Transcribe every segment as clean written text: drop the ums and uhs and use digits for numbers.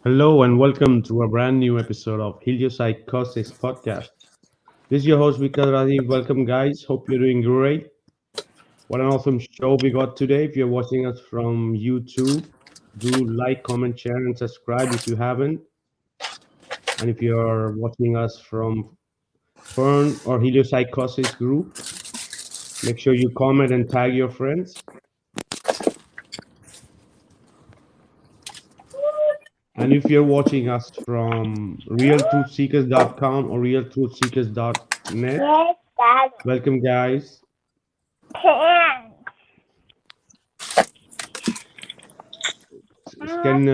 Hello and welcome to a brand new episode of Heliopsychosis podcast. This is your host VikkaDraziv. Welcome, guys. Hope you're doing great. What an awesome show we got today. If you're watching us from YouTube, do like, comment, share, and subscribe if you haven't. And if you're watching us from Fern or Heliopsychosis group, make sure you comment and tag your friends. And if you're watching us from realtruthseekers.com or realtruthseekers.net, Yes, Dad. welcome, guys. Can. Can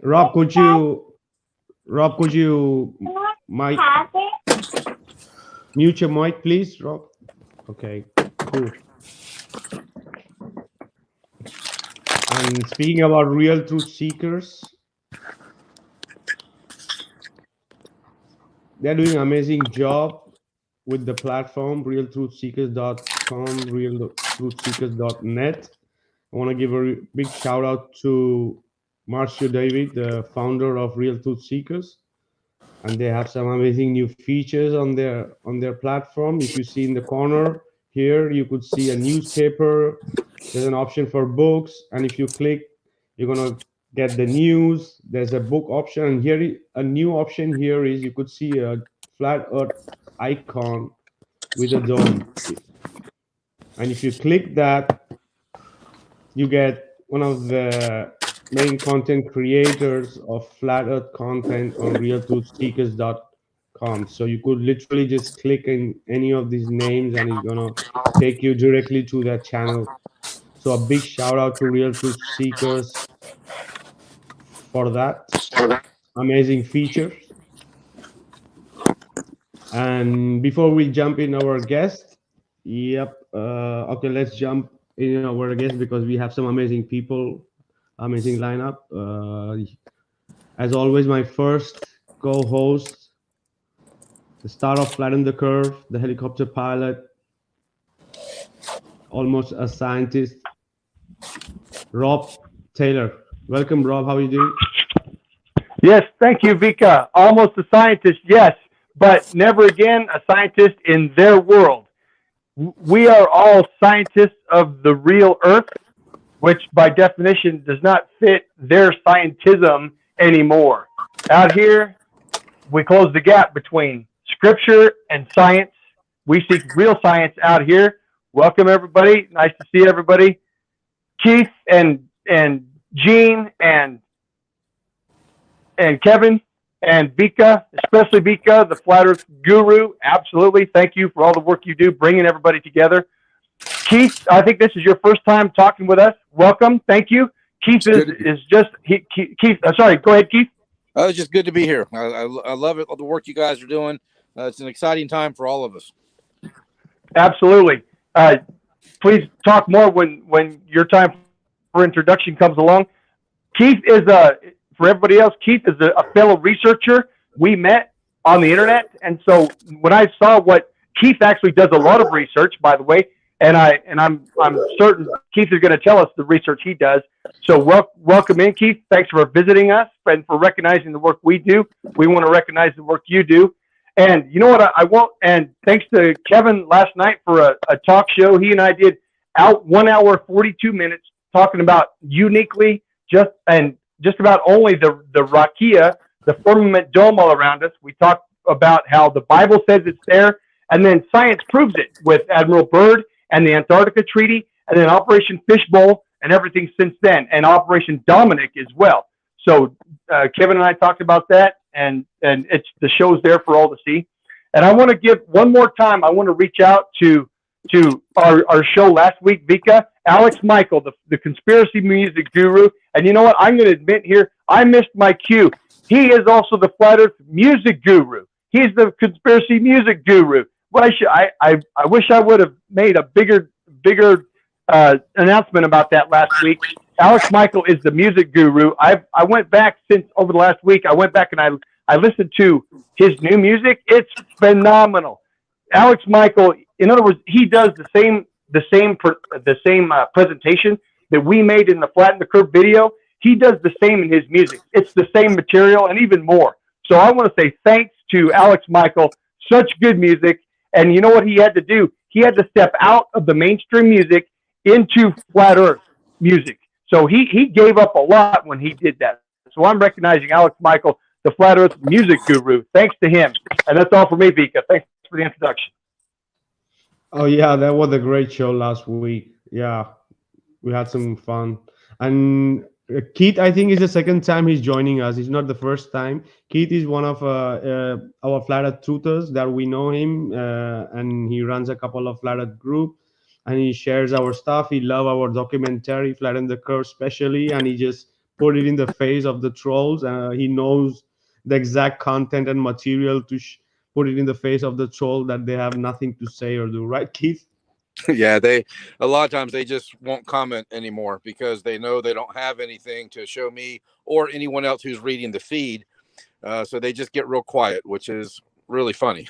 Rob, could you mic Have it? mute your mic, please, Rob? Okay, cool. And speaking about real truth seekers, they're doing an amazing job with the platform realtruthseekers.com, realtruthseekers.net. I want to give a big shout out to Marcio David, the founder of Real Truth Seekers, and they have some amazing new features on their platform. If you see in the corner here, you could see a newspaper. There's an option for books, and if you click, you're gonna get the news. There's a book option, and here a new option here is you could see a flat Earth icon with a dome, and if you click that, you get one of the main content creators of flat earth content on realtruthseekers.com. So you could literally just click in any of these names and it's gonna take you directly to that channel. So a big shout out to Real Truth Seekers for that amazing feature. And before we jump in our guest, okay, let's jump in our guest because we have some amazing people, amazing lineup. As always, my first co-host, the star of Flatten the Curve, the helicopter pilot, almost a scientist, Rob Taylor. Welcome, Rob. How are you doing? Yes, thank you, Vikka. Almost a scientist, yes, but never again a scientist in their world. We are all scientists of the real Earth, which by definition does not fit their scientism anymore. Out here, we close the gap between scripture and science. We seek real science out here. Welcome, everybody. Nice to see everybody. Keith and Gene and Kevin and Vikka, especially Vikka, the flat earth guru. Absolutely. Thank you for all the work you do, bringing everybody together. Keith, I think this is your first time talking with us. Welcome. Thank you. Keith Keith, sorry, go ahead, Keith. It's just good to be here. I love it, all the work you guys are doing. It's an exciting time for all of us. Absolutely. Please talk more when your time for introduction comes along. Keith is for everybody else, Keith is a fellow researcher. We met on the internet, and so when I saw what Keith actually does a lot of research, by the way, and I'm certain Keith is going to tell us the research he does. So welcome in, Keith. Thanks for visiting us and for recognizing the work we do. We want to recognize the work you do. And you know what I won't. And thanks to Kevin last night for a talk show. He and I did out 1 hour 42 minutes talking about uniquely just about only the rakia, the firmament dome all around us. We talked about how the Bible says it's there, and then science proves it with Admiral Byrd and the Antarctica Treaty, and then Operation Fishbowl and everything since then, and Operation Dominic as well. So Kevin and I talked about that, and it's the show's there for all to see. And I want to give one more time. I want to reach out to our show last week, Vikka, Alex Michael, the conspiracy music guru. And you know what? I'm going to admit here, I missed my cue. He is also the flat earth music guru. He's the conspiracy music guru. Well, I wish I would have made a bigger announcement about that last week. Alex Michael is the music guru. I went back since over the last week. I went back and I listened to his new music. It's phenomenal. Alex Michael, in other words, he does the same presentation that we made in the Flatten the Curve video. he does the same in his music. It's the same material and even more. So I want to say thanks to Alex Michael. Such good music. And you know what he had to do? He had to step out of the mainstream music into flat earth music. So he gave up a lot when he did that. So I'm recognizing Alex Michael, the flat earth music guru. Thanks to him. And that's all for me, Vikka. Thanks for the introduction. Oh yeah, that was a great show last week. Yeah, we had some fun. And Keith, I think, is the second time he's joining us. It's not the first time. Keith is one of our flat earth truthers that we know him, and he runs a couple of flat earth group, and he shares our stuff. He love our documentary, Flatten the Curve, especially, and he just put it in the face of the trolls. He knows the exact content and material to put it in the face of the troll that they have nothing to say or do. Right, Keith? Yeah, a lot of times they just won't comment anymore because they know they don't have anything to show me or anyone else who's reading the feed. So they just get real quiet, which is really funny.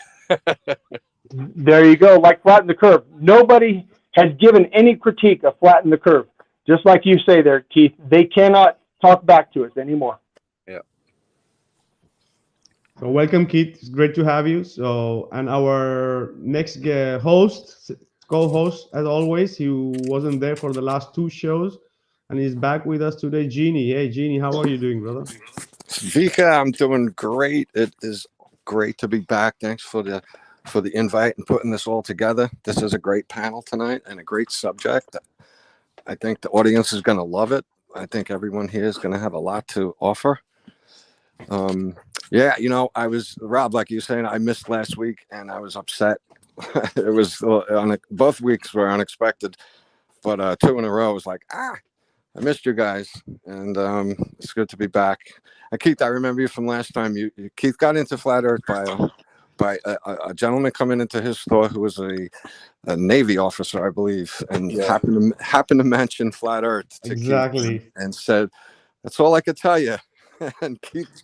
There you go. Like Flatten the Curve. Nobody has given any critique of Flatten the Curve. Just like you say there, Keith, they cannot talk back to us anymore. Yeah. So welcome, Keith. It's great to have you. So, and our next co-host, as always, he wasn't there for the last two shows, and he's back with us today, Jeannie. Hey, Jeannie, how are you doing, brother? Vikka, I'm doing great. It is great to be back. Thanks for the invite and putting this all together. This is a great panel tonight and a great subject. I think the audience is going to love it. I think everyone here is going to have a lot to offer. Yeah, I was, Rob, like you were saying, I missed last week and I was upset. It was both weeks were unexpected, but two in a row was like, I missed you guys, and it's good to be back. And Keith, I remember you from last time. Keith got into flat Earth by a gentleman coming into his store who was a Navy officer, I believe, and happened to mention flat Earth to Exactly. Keith and said, "That's all I could tell you." And Keith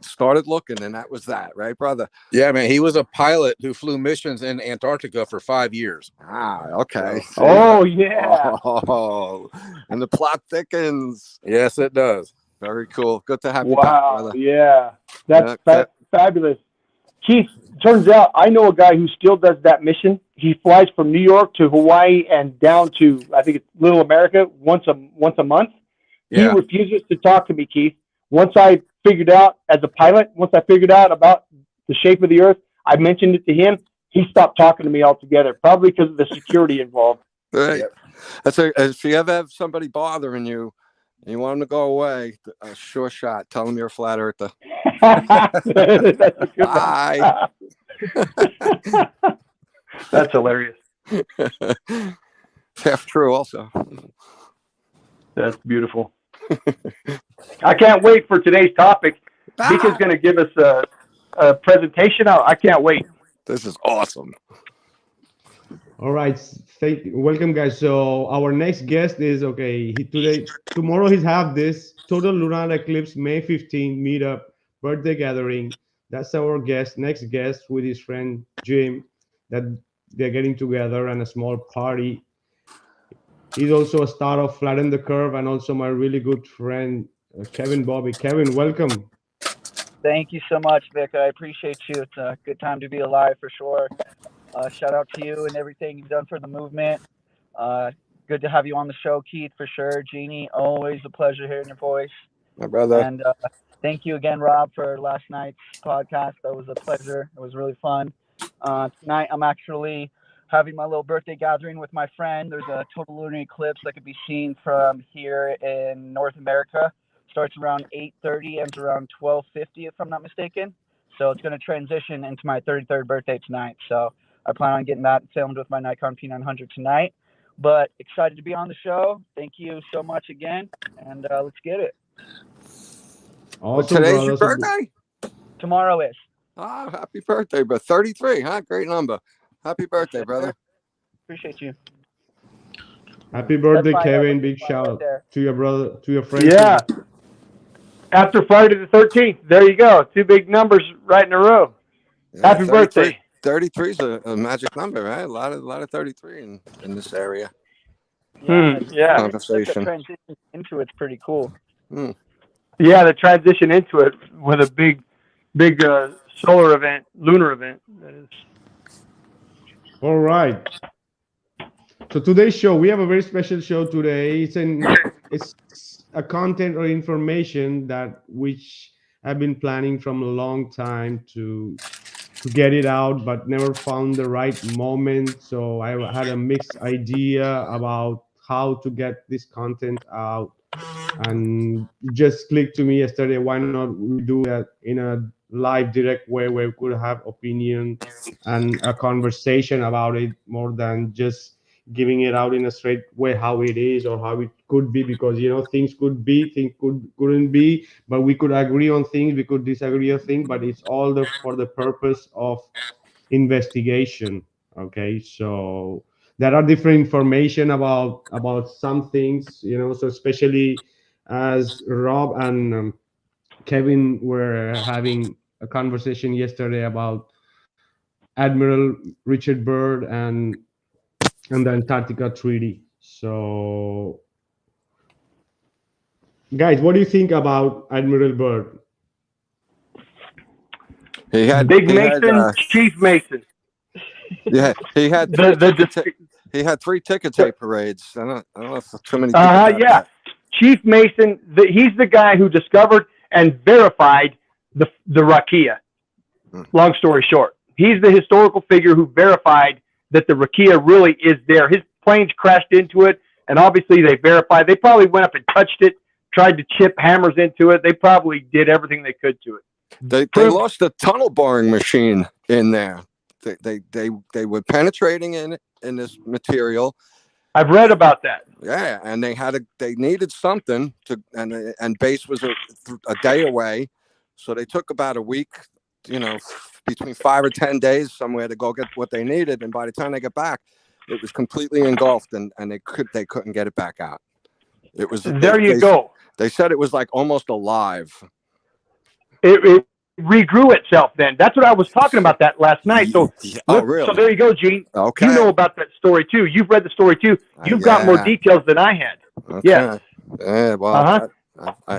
started looking, and that was that, right, brother? Yeah, man. He was a pilot who flew missions in Antarctica for 5 years. Ah, okay. Oh, yeah. Oh, and the plot thickens. Yes, it does. Very cool. Good to have you back, brother. Yeah. That's Yeah. fabulous. Keith, turns out I know a guy who still does that mission. He flies from New York to Hawaii and down to, I think it's Little America once a month. Yeah. He refuses to talk to me, Keith. Once I figured out about the shape of the Earth, I mentioned it to him. He stopped talking to me altogether, probably because of the security involved. Right. Yep. If you ever have somebody bothering you and you want them to go away, a sure shot. Tell them you're a flat earther. That's a good Bye. That's hilarious. Half true also. That's beautiful. I can't wait for today's topic. Vikka's going to give us a presentation. I can't wait. This is awesome. All right, welcome, guys. So our next guest is tomorrow he's have this total lunar eclipse May 15 meetup birthday gathering. That's our next guest with his friend Jim. That they're getting together and a small party. He's also a star of Flatten the Curve and also my really good friend Kevin Bobby. Kevin, welcome. Thank you so much, Vikka. I appreciate you. It's a good time to be alive for sure. Shout out to you and everything you've done for the movement. Good to have you on the show, Keith, for sure. Jeannie, always a pleasure hearing your voice. My brother. And thank you again, Rob, for last night's podcast. That was a pleasure. It was really fun. Tonight, I'm actually having my little birthday gathering with my friend. There's a total lunar eclipse that could be seen from here in North America. Starts around 8:30, ends around 12:50, if I'm not mistaken. So it's going to transition into my 33rd birthday tonight. So I plan on getting that filmed with my Nikon P900 tonight. But excited to be on the show. Thank you so much again, and let's get it. Awesome, Today's brother. your birthday? Tomorrow is. Oh, happy birthday, but 33, huh? Great number. Happy birthday, brother. Appreciate you. Happy birthday, That's Kevin. fine. Big Right shout out there. to your brother, to your friend. Yeah. After Friday the 13th, there you go. Two big numbers right in a row. Yeah, Happy birthday. 33 is a magic number, right? A lot of 33 in this area. Yeah. The Conversation. transition into it's pretty cool. Yeah, the transition into it with a big solar event, lunar event. That is. All right. So today's show, we have a very special show today. It's a content or information that which I've been planning from a long time to get it out, but never found the right moment. So I had a mixed idea about how to get this content out, and it just clicked to me yesterday. Why not we do that in a live, direct way where we could have opinion and a conversation about it more than just giving it out in a straight way how it is or how it could be, because things could be, things couldn't be, but we could agree on things, we could disagree on things, but it's all for the purpose of investigation. Okay, so there are different information about some things, so especially as Rob and Kevin were having a conversation yesterday about Admiral Richard Byrd and the Antarctica Treaty. So, guys, what do you think about Admiral Byrd? He had Big Mason, Chief Mason. Yeah, he had he had 3 ticker tape parades. I don't know if too many. Yeah, Chief Mason. He's the guy who discovered and verified the Rakia. Long story short, he's the historical figure who verified that the Rakia really is there. His planes crashed into it, and obviously they verified. They probably went up and touched it, tried to chip hammers into it. They probably did everything they could to it. They lost a tunnel boring machine in there. They were penetrating in this material. I've read about that. Yeah, and they needed something to, and base was a day away, so they took about a week, between 5 or 10 days somewhere to go get what they needed, and by the time they get back, it was completely engulfed, and they couldn't get it back out. It was you go. They said it was like almost alive. It regrew itself then. That's what I was talking about that last night. So, really? So there you go, Gene. Okay. You know about that story too. You've read the story too. You've got more details than I had. Okay. Yeah. Yeah. Well,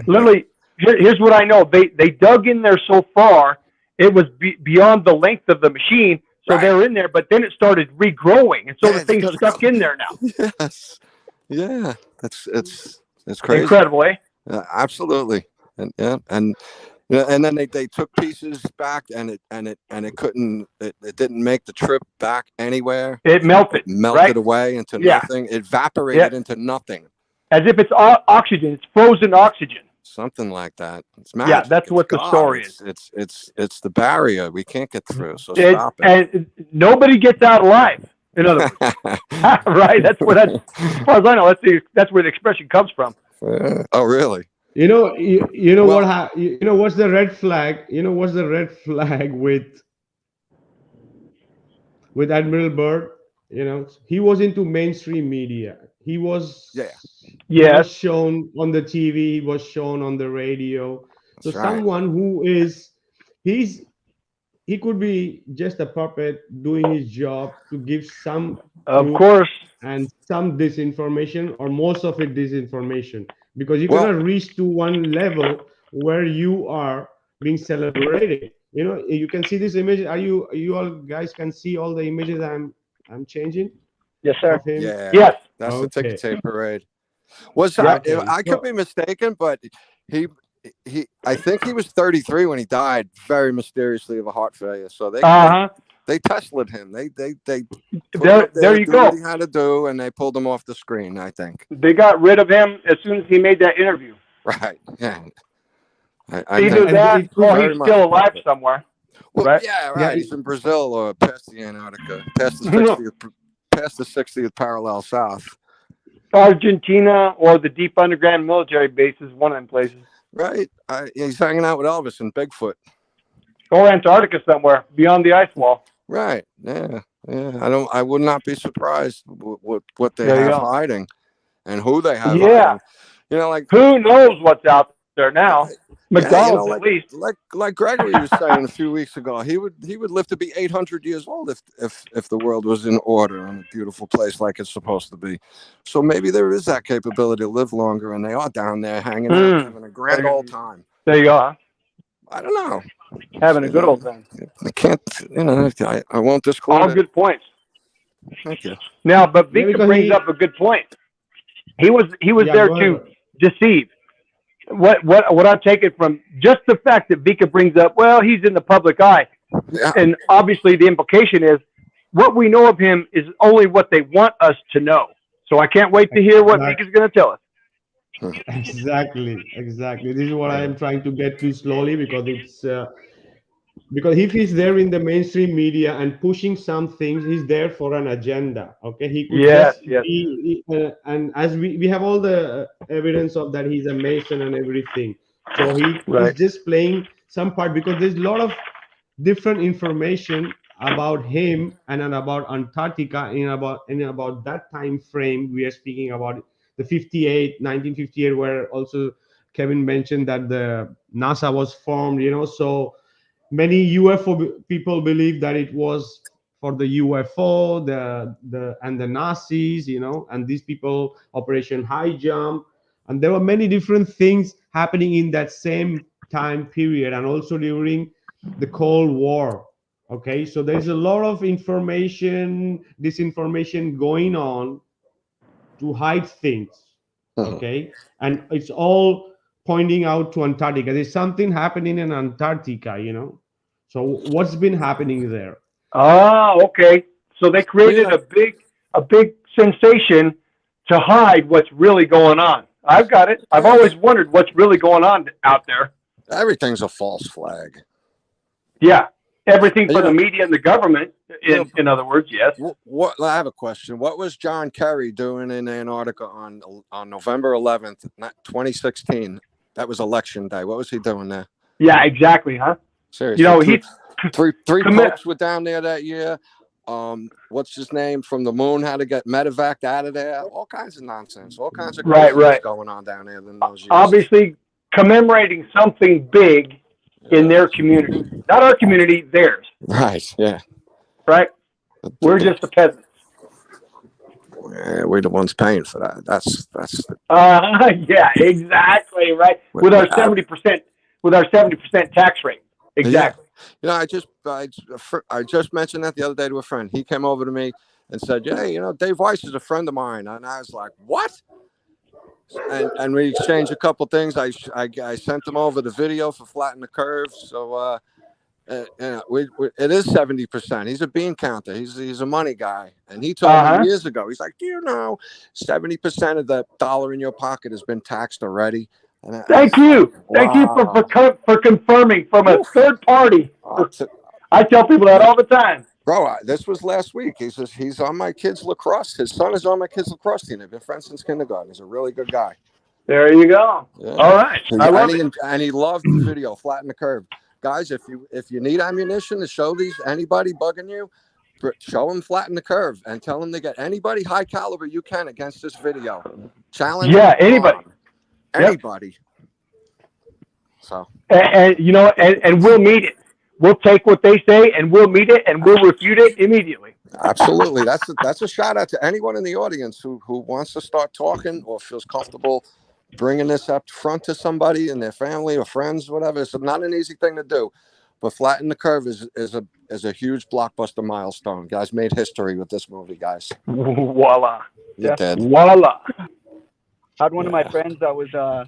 literally, here's what I know. They dug in there so far, it was beyond the length of the machine. So they're in there, but then it started regrowing, and so the thing's stuck in there now. Yes. Yeah. It's crazy. Incredible, eh? Absolutely. And and then they took pieces back, and it couldn't. It didn't make the trip back anywhere. It melted away into nothing. It evaporated into nothing. As if it's oxygen. It's frozen oxygen. Something like that. It's magic. Yeah, that's what the story is. It's the barrier we can't get through. So stop it. And nobody gets out alive. In other words, right? As far as I know, that's where the expression comes from. Oh, really? You know what's the red flag? What's the red flag with Admiral Byrd? He was into mainstream media. He was he was shown on the TV, he was shown on the radio. So someone who is he could be just a puppet doing his job to give some and some disinformation, or most of it disinformation, because you cannot reach to one level where you are being celebrated. You can see this image. You all guys can see all the images I'm changing? Yes, sir. Yeah. Yes. That's the ticker tape parade. I could be mistaken, but I think he was 33 when he died, very mysteriously, of a heart failure. So they Tesla'd him. They there you go. What he had to do, and they pulled him off the screen, I think. They got rid of him as soon as he made that interview. Right. Yeah. Either that or he's still alive somewhere. Well, right? Yeah, right. Yeah, he's in Brazil or past the Antarctica, past the 60th parallel south. Argentina or the deep underground military bases, one of them places. Right. He's hanging out with Elvis and Bigfoot. Or Antarctica somewhere beyond the ice wall. Right. Yeah. Yeah. I would not be surprised what they have hiding and who they have hiding. Who knows what's out there now? McDonald's, like, at least. like Gregory was saying a few weeks ago, he would live to be 800 years old if the world was in order and a beautiful place like it's supposed to be. So maybe there is that capability to live longer, and they are down there hanging out, having a grand old time. There you go. Huh? I don't know. Having a good old time. I can't, I won't disclose All it. good points. Thank you. Now, but Yeah, Vikka because brings up a good point. He was there go to ahead. deceive. What I take it from just the fact that Vikka brings up, well, he's in the public eye, Yeah. and obviously the implication is what we know of him is only what they want us to know. So I can't wait to hear what Vikka's going to tell us. Exactly. This is what I am trying to get to slowly, because it's because if he's there in the mainstream media and pushing some things, he's there for an agenda. Okay, he could Yes, just yes. be, and as we have all the evidence of that he's a Mason and everything. So he's Right. just playing some part, because there's a lot of different information about him and about Antarctica in about that time frame we are speaking about, the 1958, where also Kevin mentioned that the NASA was formed, so many UFO people believe that it was for the UFO, and the Nazis, and these people, Operation High Jump, and there were many different things happening in that same time period, and also during the Cold War. Okay, so there's a lot of disinformation going on to hide things. Okay, and it's all pointing out to Antarctica. There's something happening in Antarctica, So what's been happening there? Ah, okay. So they created a big sensation to hide what's really going on. I've got it. I've always wondered what's really going on out there. Everything's a false flag. Yeah, everything for the media and the government. In other words, yes. What I have a question. What was John Kerry doing in Antarctica on November 11th, 2016? That was election day. What was he doing there? Yeah, exactly, huh? Seriously, three popes were down there that year. What's his name from the moon? How to get medevac out of there? All kinds of nonsense. All kinds of craziness going on down there in those years. Obviously, commemorating something big in their community, not our community, theirs. Right. Yeah. Right. We're just the peasants. We're the ones paying for that. That's. Yeah, exactly. Right. With our 70% tax rate. Exactly. Yeah. I just mentioned that the other day to a friend. He came over to me and said, "Hey, Dave Weiss is a friend of mine," and I was like, "What?" And we exchanged a couple things. I sent him over the video for Flatten the Curve. So it is 70%. He's a bean counter. He's a money guy. And he told me years ago, he's like, do you know 70% of the dollar in your pocket has been taxed already? And Thank you for confirming from a third party. I tell people that all the time. Bro, this was last week. He says he's on my kids' lacrosse. His son is on my kids' lacrosse team. They've been friends since kindergarten. He's a really good guy. There you go. Yeah. All right. And he loved the video, Flatten the Curve. Guys, if you need ammunition to show anybody bugging you, show them Flatten the Curve and tell them to get anybody high caliber you can against this video. Challenge. Yeah, anybody. Anybody. So. And we'll meet it. We'll take what they say and we'll meet it and we'll refute it immediately. Absolutely. That's a shout out to anyone in the audience who wants to start talking or feels comfortable bringing this up front to somebody in their family or friends, whatever. It's not an easy thing to do, but Flatten the Curve is a huge blockbuster milestone. Guys made history with this movie, guys. Voila. You did. Voila. I had one of my friends that was I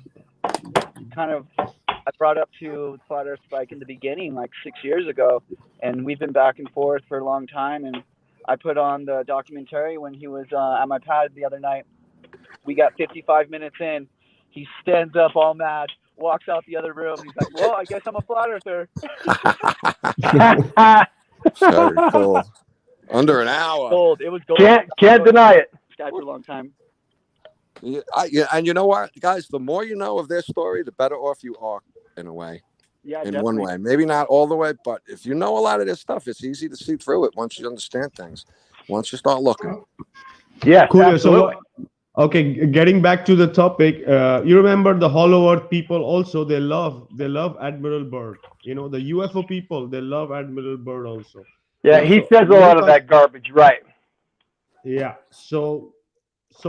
brought up to Flat Earth Spike in the beginning, like 6 years ago, and we've been back and forth for a long time. And I put on the documentary when he was at my pad the other night. We got 55 minutes in. He stands up all mad, walks out the other room. He's like, "Well, I guess I'm a flat earther." Very cool. Under an hour. Gold. It was gold. Can't deny it. This guy for a long time. Yeah, and you know what, guys? The more you know of their story, the better off you are, in a way. Yeah, in definitely. one way, maybe not all the way, but if you know a lot of this stuff, it's easy to see through it once you understand things. Once you start looking. Yeah, cool. So Okay, getting back to the topic, you remember the Hollow Earth people also, they love Admiral Byrd. You know, the UFO people, they love Admiral Byrd also. You Yeah, know, he so says a when lot it of comes, that garbage, right? yeah, so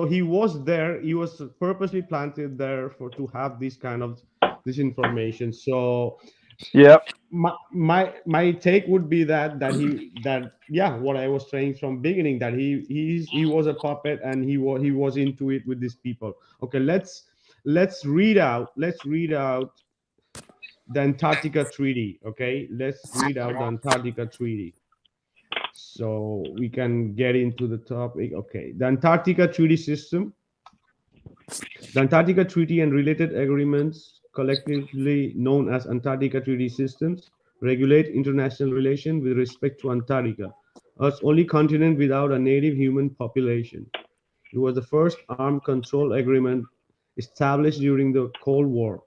he was there, he was purposely planted there for to have this kind of this information. So Yep. my take would be that yeah, what I was saying from beginning, that he was a puppet, and he was into it with these people. Okay, let's read out the Antarctica Treaty. Okay, let's read out the Antarctica Treaty so we can get into the topic. Okay, the Antarctica Treaty System. The Antarctica Treaty and related agreements, collectively known as Antarctica Treaty Systems, regulate international relations with respect to Antarctica, Earth's only continent without a native human population. It was the first armed control agreement established during the Cold War,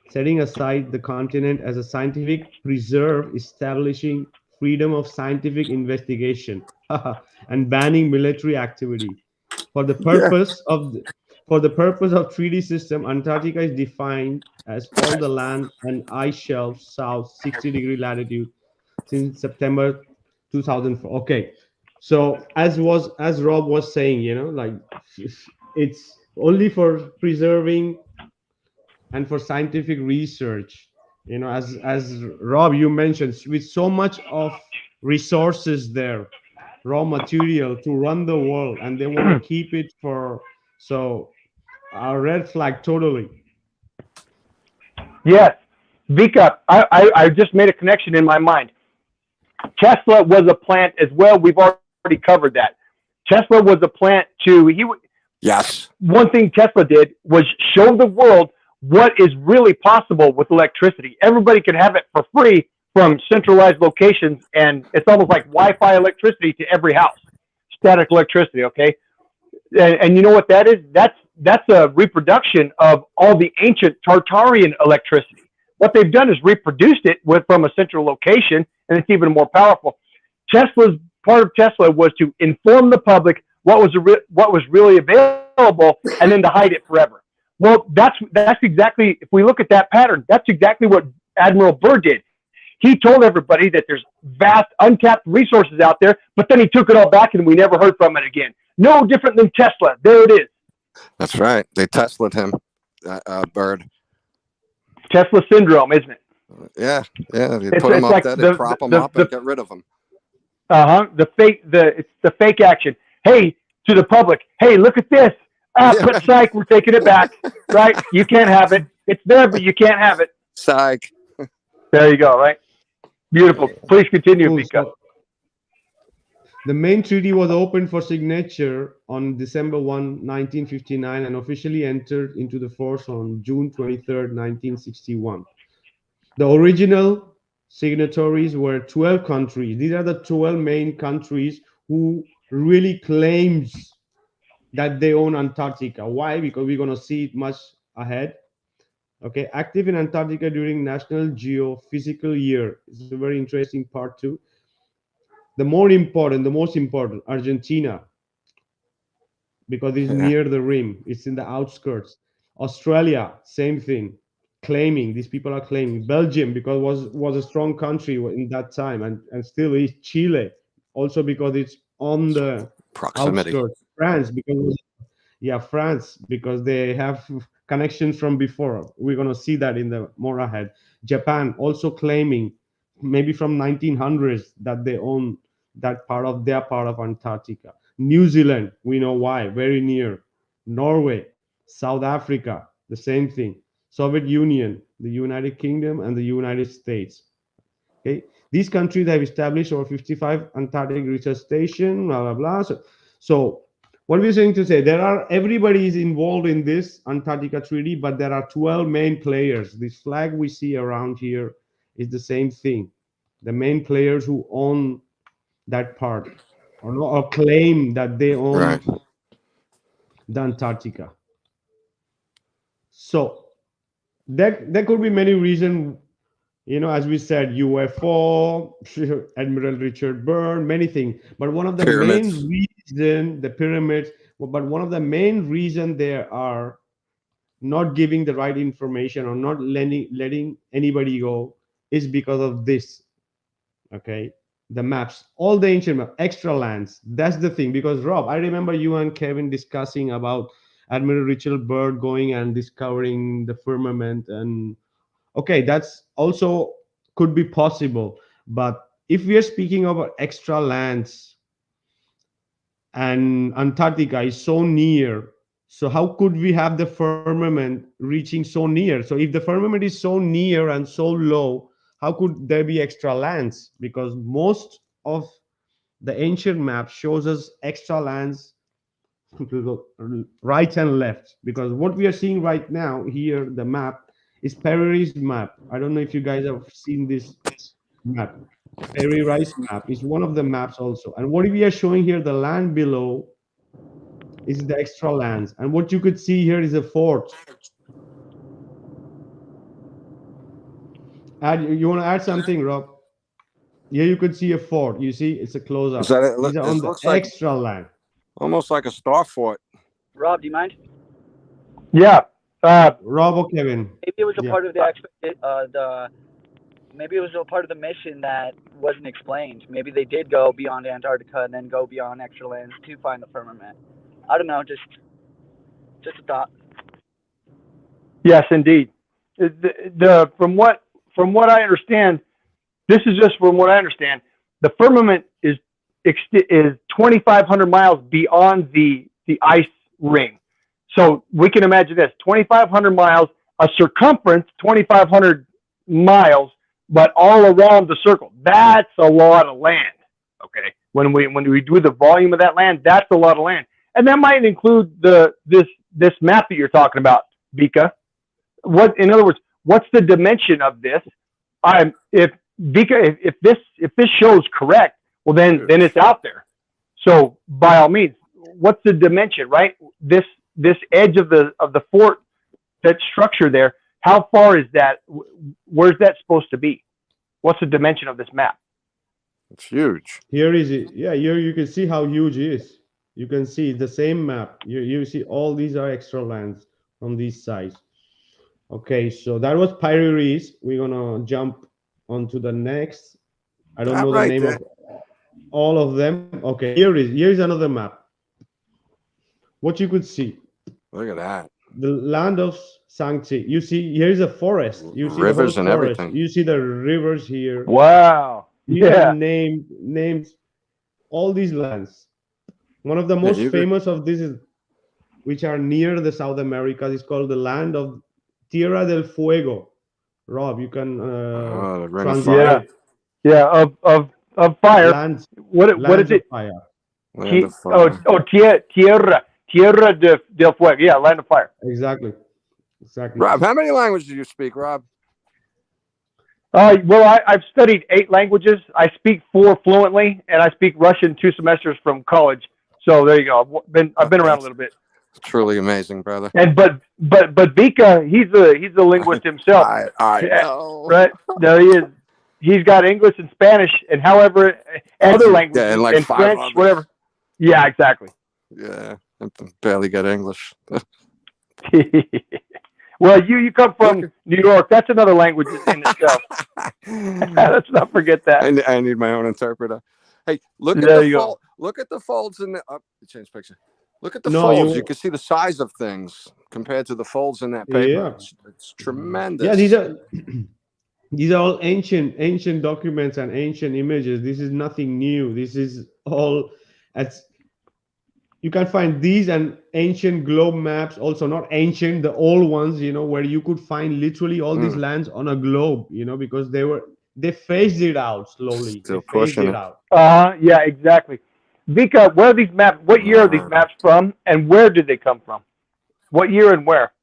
setting aside the continent as a scientific preserve, establishing freedom of scientific investigation, and banning military activity. For the Yeah. purpose of the, for the purpose of 3D system, Antarctica is defined as all the land and ice shelf south 60-degree latitude since September 2004. Okay, so as Rob was saying, like it's only for preserving and for scientific research. As Rob, you mentioned, with so much of resources there, raw material to run the world, and they want to keep it for, so a red flag totally. Yes. Vika, I just made a connection in my mind. Tesla was a plant as well. We've already covered that. Tesla was a plant to Yes. one thing Tesla did was show the world what is really possible with electricity. Everybody could have it for free from centralized locations, and it's almost like Wi-Fi electricity to every house, static electricity. Okay, and you know what that is? That's a reproduction of all the ancient Tartarian electricity. What they've done is reproduced it from a central location, and it's even more powerful. Tesla's part of Tesla was to inform the public what was really available, and then to hide it forever. Well, that's exactly, if we look at that pattern, that's exactly what Admiral Byrd did. He told everybody that there's vast untapped resources out there, but then he took it all back, and we never heard from it again. No different than Tesla. There it is. That's right. They Tesla'd him, Byrd. Tesla syndrome, isn't it? Yeah. They It's put him up like there, they prop him up and get rid of him. It's the fake action. Hey, to the public, hey, look at this. But psych, we're taking it back. Right? You can't have it. It's there, but you can't have it. Psych. There you go, right? Beautiful. Please continue, Cool. Vikka. So the main treaty was opened for signature on December 1, 1959, and officially entered into the force on June 23rd, 1961. The original signatories were 12 countries. These are the 12 main countries who really claims that they own Antarctica. Why? Because we're going to see it much ahead. Okay, active in Antarctica during National Geophysical Year. It's a very interesting part too. The most important, Argentina, because it's Yeah. near the rim, it's in the outskirts. Australia, same thing, claiming, these people are claiming. Belgium, because was a strong country in that time, and still is. Chile, also because it's on the Proximity. outskirts. France, France, because they have connections from before. We're going to see that in the more ahead. Japan also claiming, maybe from 1900s, that they own that part of their part of Antarctica. New Zealand, we know why, very near. Norway, South Africa, the same thing. Soviet Union, the United Kingdom, and the United States. Okay, these countries have established over 55 Antarctic research stations, blah blah blah. So what we're saying to say, everybody is involved in this Antarctica treaty, but there are 12 main players. This flag we see around here is the same thing. The main players who own that part, or claim that they own Right. the Antarctica. So there could be many reasons. As we said, UFO, Admiral Richard Byrd, many things. But one of the Pyramids. main reasons, the pyramids, But one of the main reason they are not giving the right information or not letting anybody go is because of this. Okay, the maps, all the ancient map, extra lands. That's the thing. Because Rob, I remember you and Kevin discussing about Admiral Richard Byrd going and discovering the firmament, and okay, that's also could be possible. But if we are speaking about extra lands and Antarctica is so near, so how could we have the firmament reaching so near? So if the firmament is so near and so low, how could there be extra lands? Because most of the ancient map shows us extra lands to the right and left. Because what we are seeing right now here, the map is Perry's map. I don't know if you guys have seen this map. Perry Rice map is one of the maps also. And what we are showing here, the land below is the extra lands. And what you could see here is a fort. You want to add something, Rob? Here you could see a fort. You see, it's a close Is up. that it? These are on the Looks like extra land. almost like a star fort. Rob, do you mind? Yeah. Rob or Kevin? Maybe it was a Yeah. part of the maybe it was a part of the mission that wasn't explained. Maybe they did go beyond Antarctica and then go beyond extra lands to find the firmament. I don't know, just a thought. Yes, indeed. From what I understand, this is just from what I understand. The firmament is 2,500 miles beyond the ice ring. So we can imagine this: 2,500 miles, a circumference 2,500 miles, but all around the circle. That's a lot of land. Okay, when we do the volume of that land, that's a lot of land, and that might include this map that you're talking about, Vikka. In other words, what's the dimension of this? If Vikka, if this show's correct, well then it's out there. So by all means, what's the dimension, right? This edge of the fort, that structure there, how far is that? Where's that supposed to be? What's the dimension of this map? It's huge. Here is it. Yeah, here you can see how huge it is. You can see the same map. You see all these are extra lands from these sides. Okay, so that was Pyrenees. We're gonna jump on to the next. I don't know the name of all of them. Okay, here's another map. What you could see. Look at that. The land of Sancti. You see, here's a forest. You see Rivers the and whole forest. everything. You see the rivers here. Wow. You Yeah. can names all these lands. One of the most famous of these is, which are near the South America, is called the land of Tierra del Fuego. Rob, you can translate. Yeah, of fire. Lands, What is it? Fire. Land of fire. Tierra del Fuego. Yeah, land of fire. Exactly. Rob, how many languages do you speak, Rob? Well, I've studied 8 languages. I speak 4 fluently, and I speak Russian 2 semesters from college. So there you go. I've been around a little bit. Truly amazing, brother. And but Vikka, he's a linguist himself. I know. Right? No, he is. He's got English and Spanish and other languages, and like 5 French, others. whatever. Yeah, exactly. Yeah, I barely got English. Well, you come from New York. That's another language in itself. Let's not forget that. I need my own interpreter. Hey, look at the folds in the change picture. Look at the folds. You can see the size of things compared to the folds in that paper. Yeah. It's tremendous. Yeah, these are all ancient documents and ancient images. This is nothing new. This is all you can find these and ancient globe maps, also not ancient, the old ones, where you could find literally all these lands on a globe, because they phased it out slowly. Still pushing it out. Yeah, exactly. Vikka, where are these maps? What year are these maps from, and where did they come from? What year and where?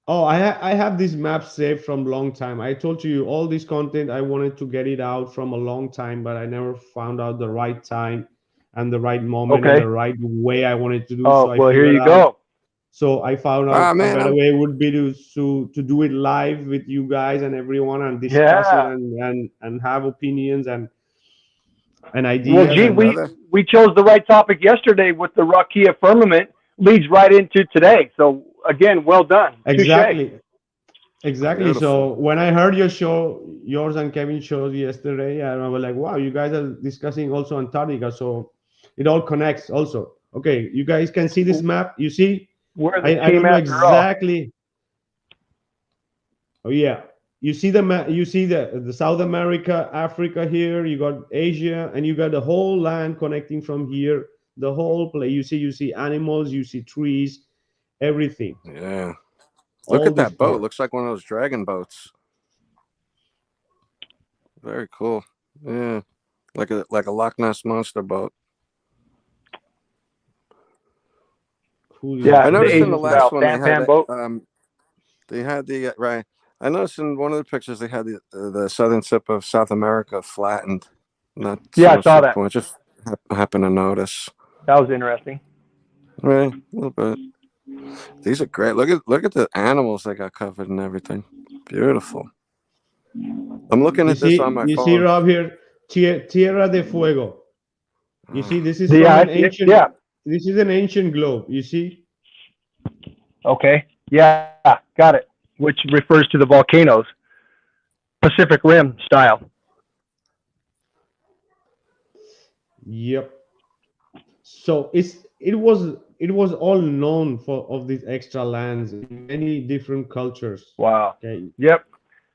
Oh, I have these maps saved from long time. I told you all this content. I wanted to get it out from a long time, but I never found out the right time and the right moment and the right way I wanted to do. Oh, so well, here you go. So I found out a better way would be to do it live with you guys and everyone and discuss it and have opinions. And and ideas. Well, gee, we chose the right topic yesterday with the Rakia firmament. Leads right into today. So again, well done. Exactly. Touché. Exactly. Beautiful. So when I heard yours and Kevin's shows yesterday, I was like, wow, you guys are discussing also Antarctica. So it all connects also. Okay, you guys can see this map. You see? We're the I team don't know after all. exactly. Oh yeah. You see the map, you see the South America, Africa here, you got Asia, and you got the whole land connecting from here, the whole place. You see animals, you see trees, everything. Yeah. Look All at this that boat. part. Looks like one of those dragon boats. Very cool. Yeah. Like a Loch Ness monster boat. Cool. Yeah, I the noticed in the Asian last style one they sampan had boat. they had the right. I noticed in one of the pictures they had the southern tip of South America flattened. Not so Yeah, I much saw to the that. point. Just happened to notice. That was interesting. Right, a little bit. These are great. Look at the animals they got covered and everything. Beautiful. I'm looking at this on my You phone. see, Rob here, Tierra de Fuego. You see, this is Yeah, from I an see it. ancient. Yeah. This is an ancient globe. You see? Okay. Yeah, got it. Which refers to the volcanoes, Pacific Rim style. Yep. So it was all known of these extra lands in many different cultures. Wow. Okay. Yep.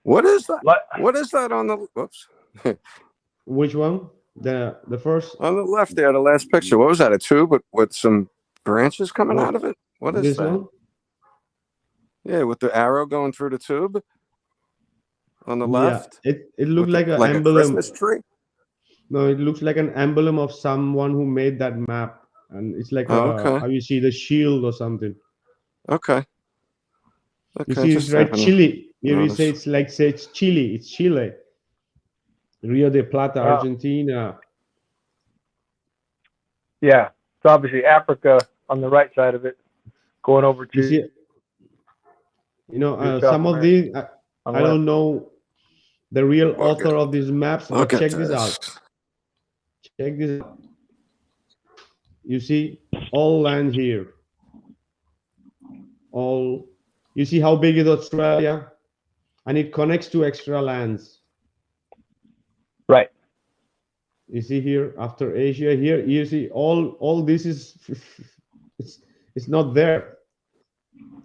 What is that? What? What is that on the whoops? Which one? The first. On the left there, the last picture. What was that? A tube with some branches coming out of it? What is This that? one? Yeah, with the arrow going through the tube on the left. Yeah. It looked like an like emblem. a Christmas tree. No, it looks like an emblem of someone who made that map, and it's like Okay. how you see the shield or something. Okay. You see, it's right, happened to Chile. You notice. say it's Chile. It's Chile. Rio de Plata, Wow. Argentina. Yeah. It's obviously Africa on the right side of it, going over You to. see, South some of America. these on I the don't left. know the real Look author at- of these maps, but Look at check this out. Check this out. You see, all land here. All you see how big is Australia, and it connects to extra lands. Right. You see here after Asia here, you see all this is it's not there.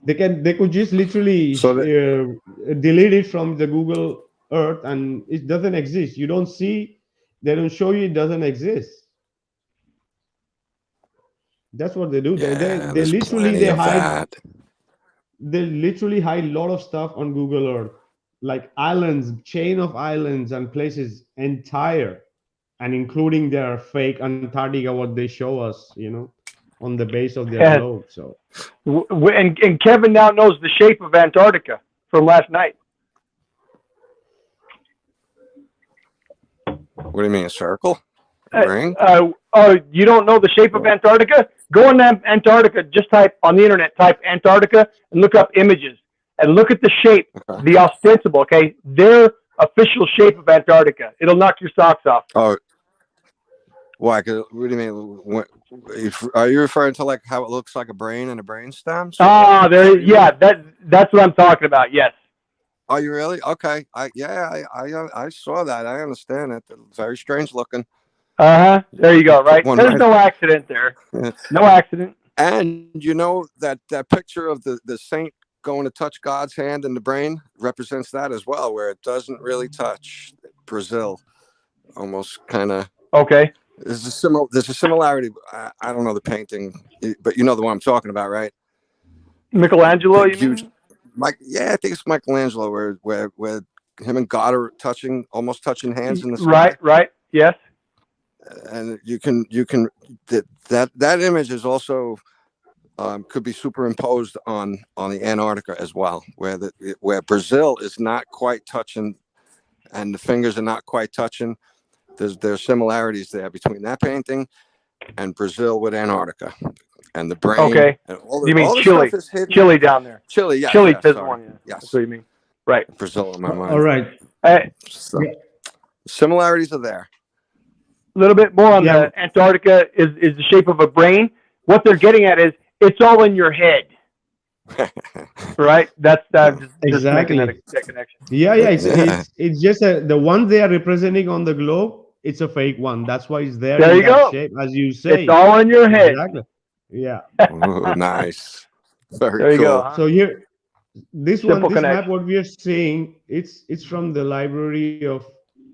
They could just literally delete it from the Google Earth, and it doesn't exist. You don't see, they don't show you, it doesn't exist. That's what they do. Yeah, they there's literally plenty they of hide that. they literally hide a lot of stuff on Google Earth, like islands, chain of islands and places entire, and including their fake Antarctica, what they show us, on the base of their Yeah. globe. So And Kevin now knows the shape of Antarctica from last night. What do you mean, a circle? Ring? Oh, you don't know the shape of Antarctica? Go on Antarctica. Just type on the internet. Type Antarctica and look up images and look at the shape, the ostensible. Okay, their official shape of Antarctica. It'll knock your socks off. Oh, why? What do you mean? Are you referring to like how it looks like a brain and a brain stem? Ah, yeah, that's what I'm talking about. Yes. Are you really? Okay. I saw that. I understand it. Very strange looking. There you go. Right. There's no accident there. No accident. And you know that picture of the saint going to touch God's hand in the brain represents that as well, where it doesn't really touch. Brazil, almost kind of. Okay. There's a similarity. I don't know the painting, but you know the one I'm talking about, right? Michelangelo, you mean? Yeah, I think it's Michelangelo, where him and God are almost touching hands in the sky. Right. Yes. And you can that image is also could be superimposed on the Antarctica as well, where Brazil is not quite touching, and the fingers are not quite touching. There's similarities there between that painting and Brazil with Antarctica, and the brain. Okay. And You mean Chile? Chile down there. Chile, yeah. Chile's yeah, one. Yeah. Yes. That's what you mean. Right. Brazil in my mind. all right. So, similarities are there. little bit more on Yeah, the Antarctica is the shape of a brain. What they're getting at is it's all in your head, right? That's just making exactly. that connection. Yeah, yeah. It's Yeah. it's it's just the one they are representing on the globe. It's a fake one. That's why it's there There in you that go. shape, as you It's say. all in your head. Exactly. Yeah. Ooh, nice. Very There you go. cool. Huh? So here, Simple this map, connection. what we are seeing, it's from the Library of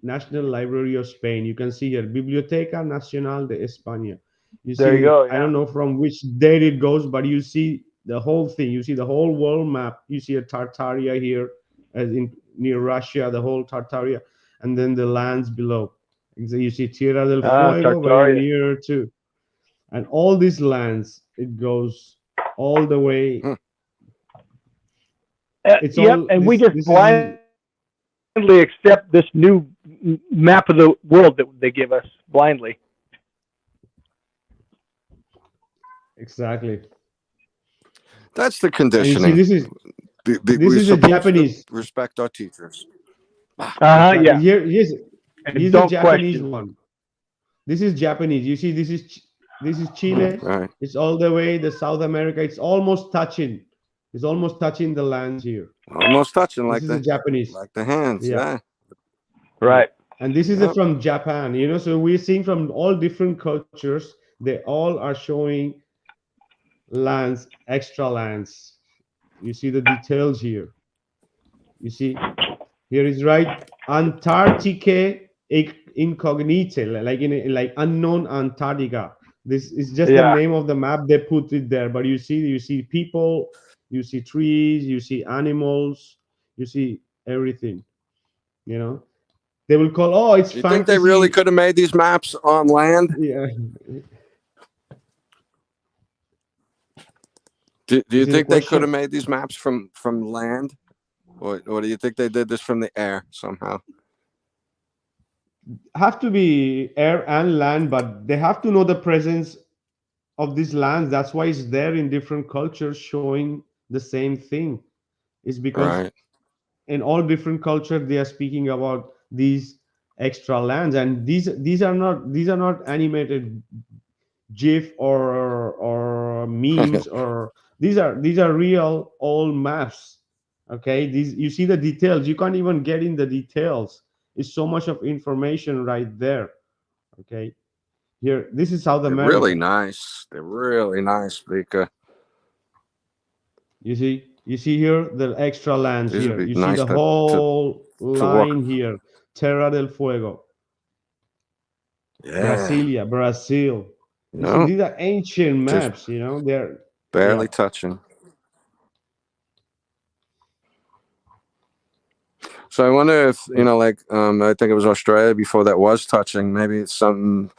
National Library of Spain. You can see here, Biblioteca Nacional de España. You There you see, go. I Yeah. don't know from which date it goes, but you see the whole thing. You see the whole world map. You see a Tartaria here, as in near Russia, the whole Tartaria, and then the lands below. And so you see Tierra del Ah, Fuego, very Tartaria. near to, and all these lands, it goes all the way. Hmm. It's Yep. all And we this. just This is blindly accept this new map of the world that they give us blindly. exactly. That's the And you see, conditioning. this We're is a supposed to Japanese. respect our teachers. Exactly. Yeah. And Here's a don't Japanese question. one. This is Japanese. You see, this is Chile. Right. It's all the way the South America. It's almost touching. It's almost touching the lands here. Almost touching This is a Japanese. like the hands. Yeah, Yeah. yeah. Right. And this is Yep. from Japan. You know, so we're seeing from all different cultures. They all are showing lands, extra lands. You see the details here. You see, here is right Antarctica incognita, like like unknown Antarctica. This is just the Yeah. name of the map. They put it there, but you see people, you see trees, you see animals, you see everything. You know, they will call, oh, it's You think they really fantasy. could have made these maps on land? Yeah. Do you Is it a think they could have question? made these maps from land, or do you think they did this from the air somehow? Have to be air and land, but they have to know the presence of these lands. That's why it's there in different cultures showing the same thing. It's because Right. in all different cultures they are speaking about these extra lands, and these are not animated GIF or memes, or these are real old maps. Okay, these, you see the details. You can't even get in the details. It's so much of information right there. Okay, here, this is South They're really America. nice. They're really nice, Vika. You see here the extra lands These would here. be You see nice the whole to walk. line here. Terra del Fuego, Yeah. Brasilia, Brazil. You You see, know, these are ancient just maps. You know, they're, barely yeah. touching. So I wonder if like I think it was Australia before that was touching. Maybe it's something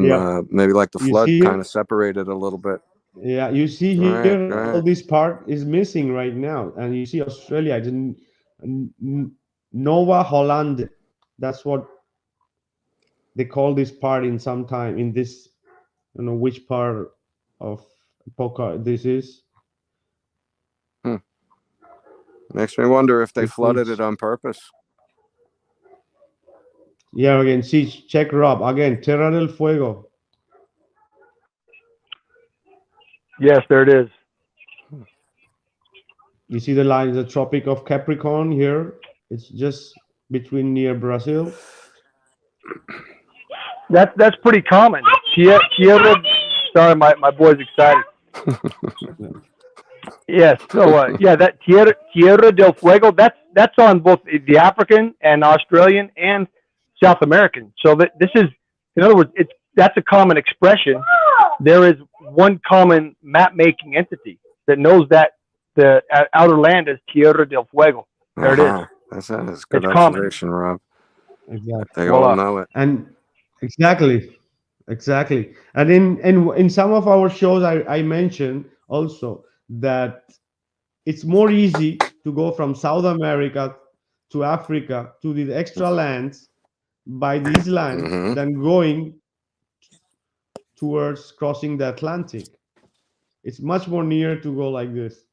Yeah, maybe like the you flood see kind of here. separated a little bit. Yeah, you see Right, here. All right. this part is missing right now, and you see Australia. It's Nova Holland. That's what they call this part in some time in this. I don't know which part of Poca this is. Hmm. Makes me wonder if they It flooded needs. it on purpose. Yeah, again, see, check Rob again. Terra del Fuego. Yes, there it is. You see the line, the Tropic of Capricorn here. It's just between near Brazil. That's pretty common. Tierra. Sorry, my boy's excited. Yes. So yeah, that Tierra del Fuego. That's on both the African and Australian and South American. So that this is, in other words, that's a common expression. There is one common map making entity that knows that the outer land is Tierra del Fuego. There it is. That's a good It's common. observation, Rob. Exactly. They all Voila. know it. And exactly. And in some of our shows, I mentioned also that it's more easy to go from South America to Africa to the extra lands by these lands Hmm. than going towards crossing the Atlantic. It's much more near to go like this.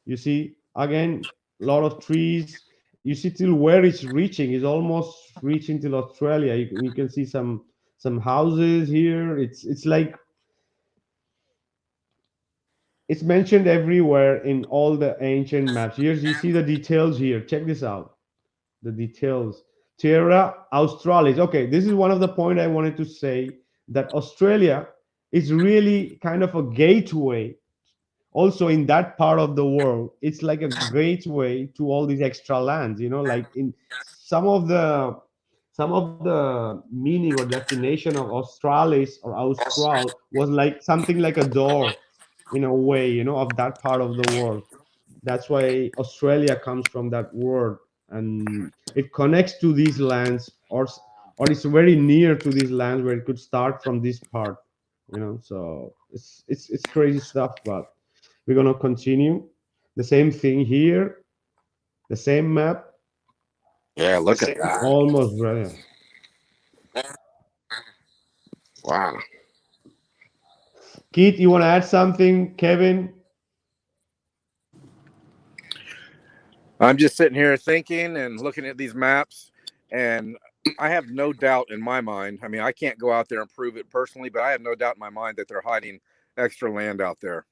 You see, again, a lot of trees. You see till where it's reaching is almost reaching till Australia. You can see some some houses here. It's like it's mentioned everywhere in all the ancient maps. Here you see the details here. Check this out. The details. Terra Australis. Okay, this is one of the point I wanted to say, that Australia is really kind of a gateway also in that part of the world. It's like a gateway to all these extra lands, like in some of the meaning or definition of Australis or Austral was like something like a door in a way, of that part of the world. That's why Australia comes from that word, and it connects to these lands, or it's very near to these lands where it could start from this part. So it's crazy stuff, but we're gonna continue. The same thing here, the same map, Yeah, look at that. almost brilliant. Wow. Keith, you want to add something? Kevin? I'm just sitting here thinking and looking at these maps, and I have no doubt in my mind. I mean, I can't go out there and prove it personally, but I have no doubt in my mind that they're hiding extra land out there.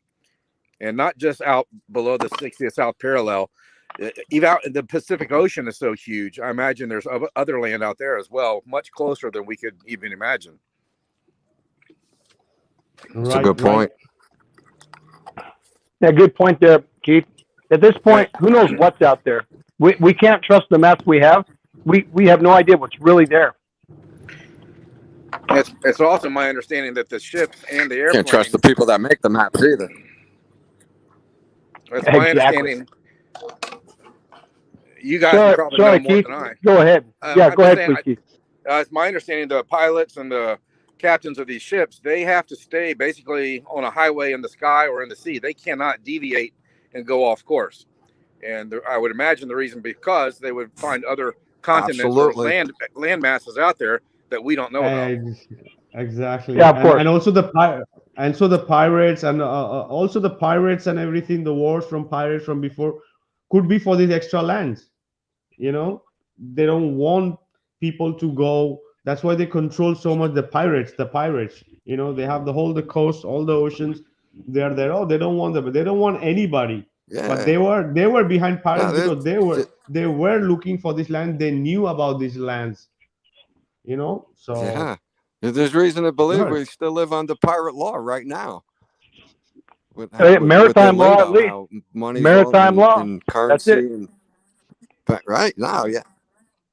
And not just out below the 60th South parallel. Even out in the Pacific Ocean is so huge. I imagine there's other land out there as well, much closer than we could even imagine. That's a good point. Yeah, good point there, Keith. At this point, who knows what's out there? We can't trust the maps we have. We have no idea what's really there. It's also my understanding that the ships and the airplanes. Can't trust the people that make the maps either. That's my understanding. You guys probably know more Keith, than I. Go ahead. Yeah, go ahead, please, Keith. It's my understanding the pilots and the captains of these ships, they have to stay basically on a highway in the sky or in the sea. They cannot deviate and go off course. And I would imagine the reason because they would find other continents or land masses out there that we don't know about. Exactly. Yeah, of course. And also the pirates and also the pirates and everything, the wars from pirates from before could be for these extra lands. They don't want people to go. That's why they control so much the pirates. They have the coast, all the oceans. They're there. Oh, they don't want them, but they don't want anybody. Yeah. But they were behind pirates because they were looking for this land. They knew about these lands. So yeah. There's reason to believe we still live under pirate law right now. Maritime law, at least. Maritime law. And currency. Right now, yeah.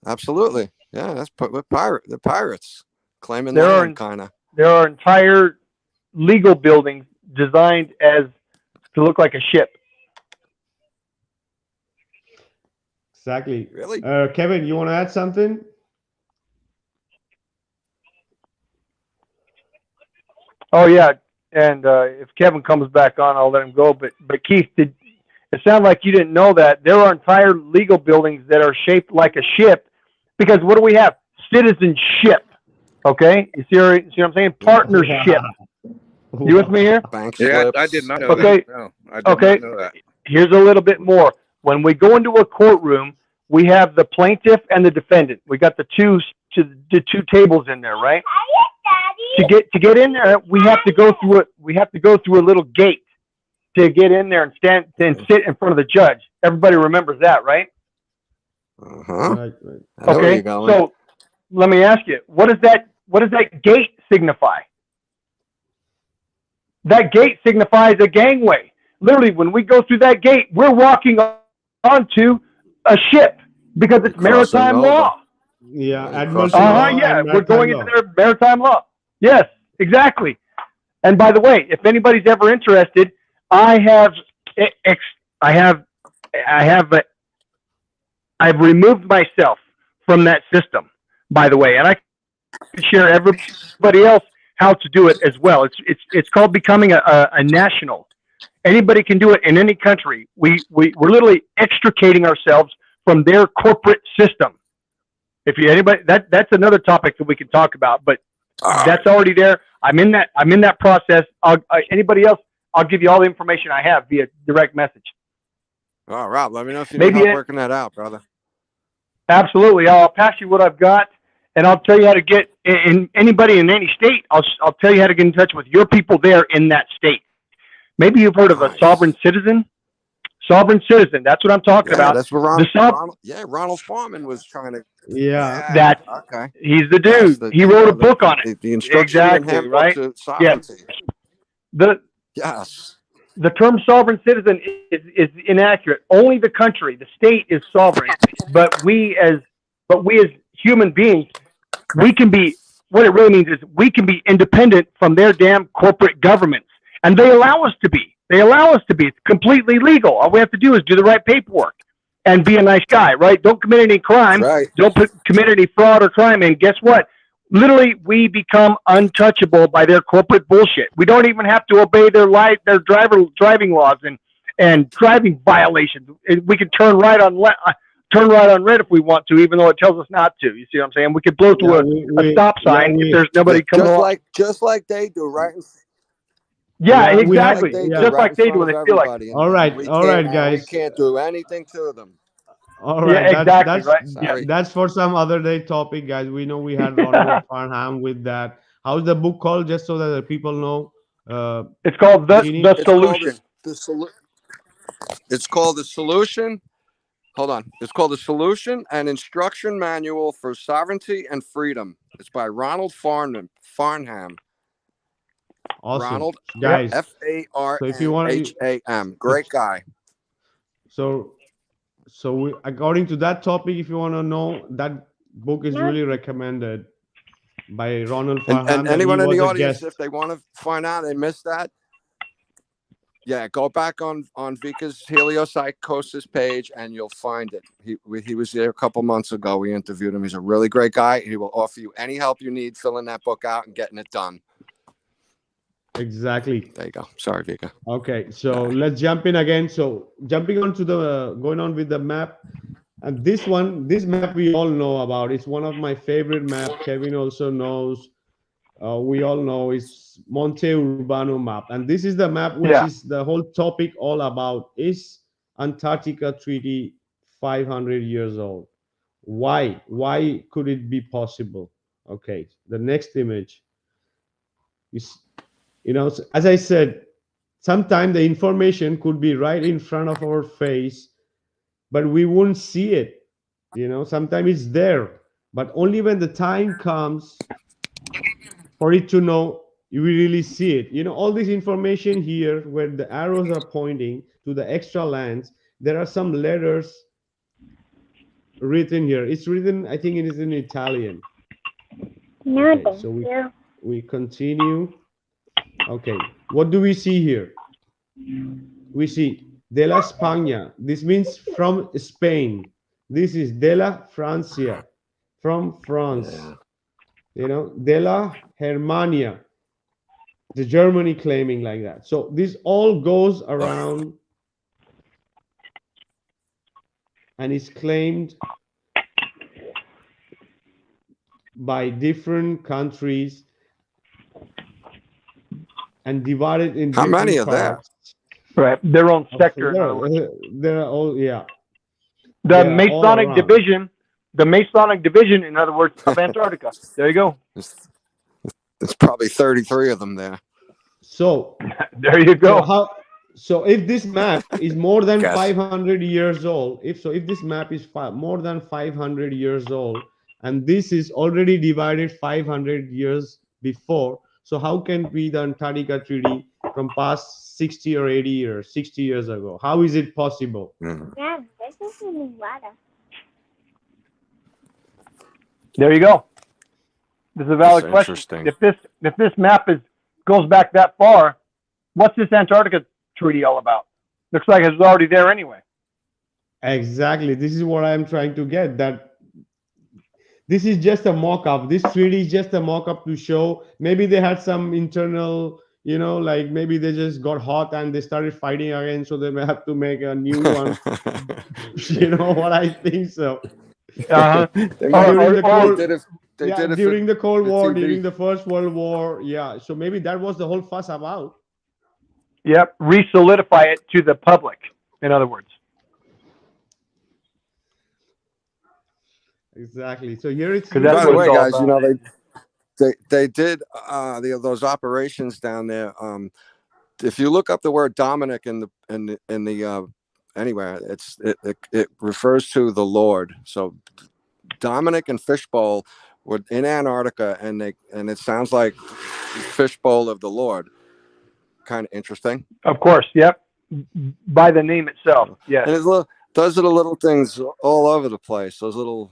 Absolutely. Yeah, that's the pirates claiming that kind of. There are entire legal buildings designed to look like a ship. Exactly. Really? Kevin, you want to add something? Oh yeah, and if Kevin comes back on, I'll let him go. But Keith, it sounded like you didn't know that there are entire legal buildings that are shaped like a ship, because what do we have? Citizenship. Okay, you see what I'm saying? Partnership. You with me here? Bank yeah, slips. I did not know that. No, I did not know that. Here's a little bit more. When we go into a courtroom, we have the plaintiff and the defendant. We got the two tables in there, right? To get in there, we have to go through it. We have to go through a little gate to get in there and sit in front of the judge. Everybody remembers that, right? Right. Okay. So let me ask you, what does that gate signify? That gate signifies a gangway. Literally, when we go through that gate, we're walking onto a ship because it's maritime law. Yeah, Admiral. Yeah, we're going into their maritime law. Yes, exactly. And by the way, if anybody's ever interested, I've removed myself from that system, by the way, and I can share everybody else how to do it as well. It's called becoming a national. Anybody can do it in any country. We're literally extricating ourselves from their corporate system. If that's another topic that we can talk about, but that's already there. I'm in that process. Anybody else, I'll give you all the information I have via direct message. Oh, Rob, let me know if you need help working that out, brother. Absolutely. I'll pass you what I've got, and I'll tell you how to get in anybody in any state. I'll tell you how to get in touch with your people there in that state. Maybe you've heard of a sovereign citizen. Sovereign citizen. That's what I'm talking about. That's what Ronald Farman was trying to. Yeah. Okay. He's the dude. He wrote a book on it. The instruction and handbook to sovereignty. The term sovereign citizen is inaccurate. Only the country, the state, is sovereign. But we as human beings, we can be. What it really means is we can be independent from their damn corporate governments, and they allow us to be. They allow us to be. It's completely legal. All we have to do is do the right paperwork and be a nice guy, right? Don't commit any crime. Right. Don't commit any fraud or crime. And guess what? Literally, we become untouchable by their corporate bullshit. We don't even have to obey their driving laws and driving violations. We can turn right on red if we want to, even though it tells us not to. You see what I'm saying? We could blow through a stop sign if there's nobody coming along. Just like they do, right? Yeah, exactly. Just like they do when they feel like. All right, guys. We can't do anything to them. All right, yeah, exactly. Right. That's for some other day topic, guys. We know we had Ronald Farnham with that. How's the book called? Just so that the people know. It's called the Solution. It's called The Solution. Hold on. It's called The Solution: An Instruction Manual for Sovereignty and Freedom. It's by Ronald Farnham. Awesome. Ronald, guys. Farnham. Great guy. So according to that topic, if you want to know, that book is really recommended by Ronald Farnham. And anyone in the audience, if they want to find out, they missed that. Yeah, go back on Vikka's Heliopsychosis page and you'll find it. He was there a couple months ago. We interviewed him. He's a really great guy. He will offer you any help you need filling that book out and getting it done. Exactly. There you go. Sorry, Vikka. Okay, so let's jump in again. So jumping on to going on with the map. And this map we all know about. It's one of my favorite maps. Kevin also knows. We all know it's Monte Urbano map. And this is the map which is the whole topic all about. Is Antarctica Treaty 500 years old? Why? Why could it be possible? Okay, the next image is, as I said, sometimes the information could be right in front of our face, but we won't see it. Sometimes it's there, but only when the time comes for it to know, you really see it. All this information here where the arrows are pointing to the extra lands, there are some letters written here. It's written, I think it is in Italian. Okay, so we continue. Okay, what do we see here? We see de la España. This means from Spain. This is de la Francia, from France. De la Germania, the Germany claiming like that. So this all goes around and is claimed by different countries and divided in how many are parts. there? Right, their own sector. They're all The Masonic division. The Masonic division, in other words, of Antarctica. There you go. There's probably 33 of them there. So there you go. So if this map is more than 500 years old, if this map is more than 500 years old, and this is already divided 500 years before, so how can be the Antarctica Treaty from past 60 or 80 years, 60 years ago? How is it possible? Yeah, this is in water. There you go. This is a valid question. If this map goes back that far, what's this Antarctica treaty all about? Looks like it's already there anyway. Exactly. This is what I'm trying to get. That this is just a mock-up. This treaty is just a mock-up to show maybe they had some internal, like maybe they just got hot and they started fighting again, so they may have to make a new one. What I think so. During the Cold War, during the First World War, so maybe that was the whole fuss about. Yep, re-solidify it to the public, in other words. Exactly. So here it's Because that's By the what way, it's all guys, you about. know they did those operations down there. If you look up the word Dominic in the anywhere, it refers to the Lord. So Dominic and Fishbowl were in Antarctica, and it sounds like Fishbowl of the Lord. Kind of interesting. Of course, yep. By the name itself, yes. And those are the little things all over the place. Those little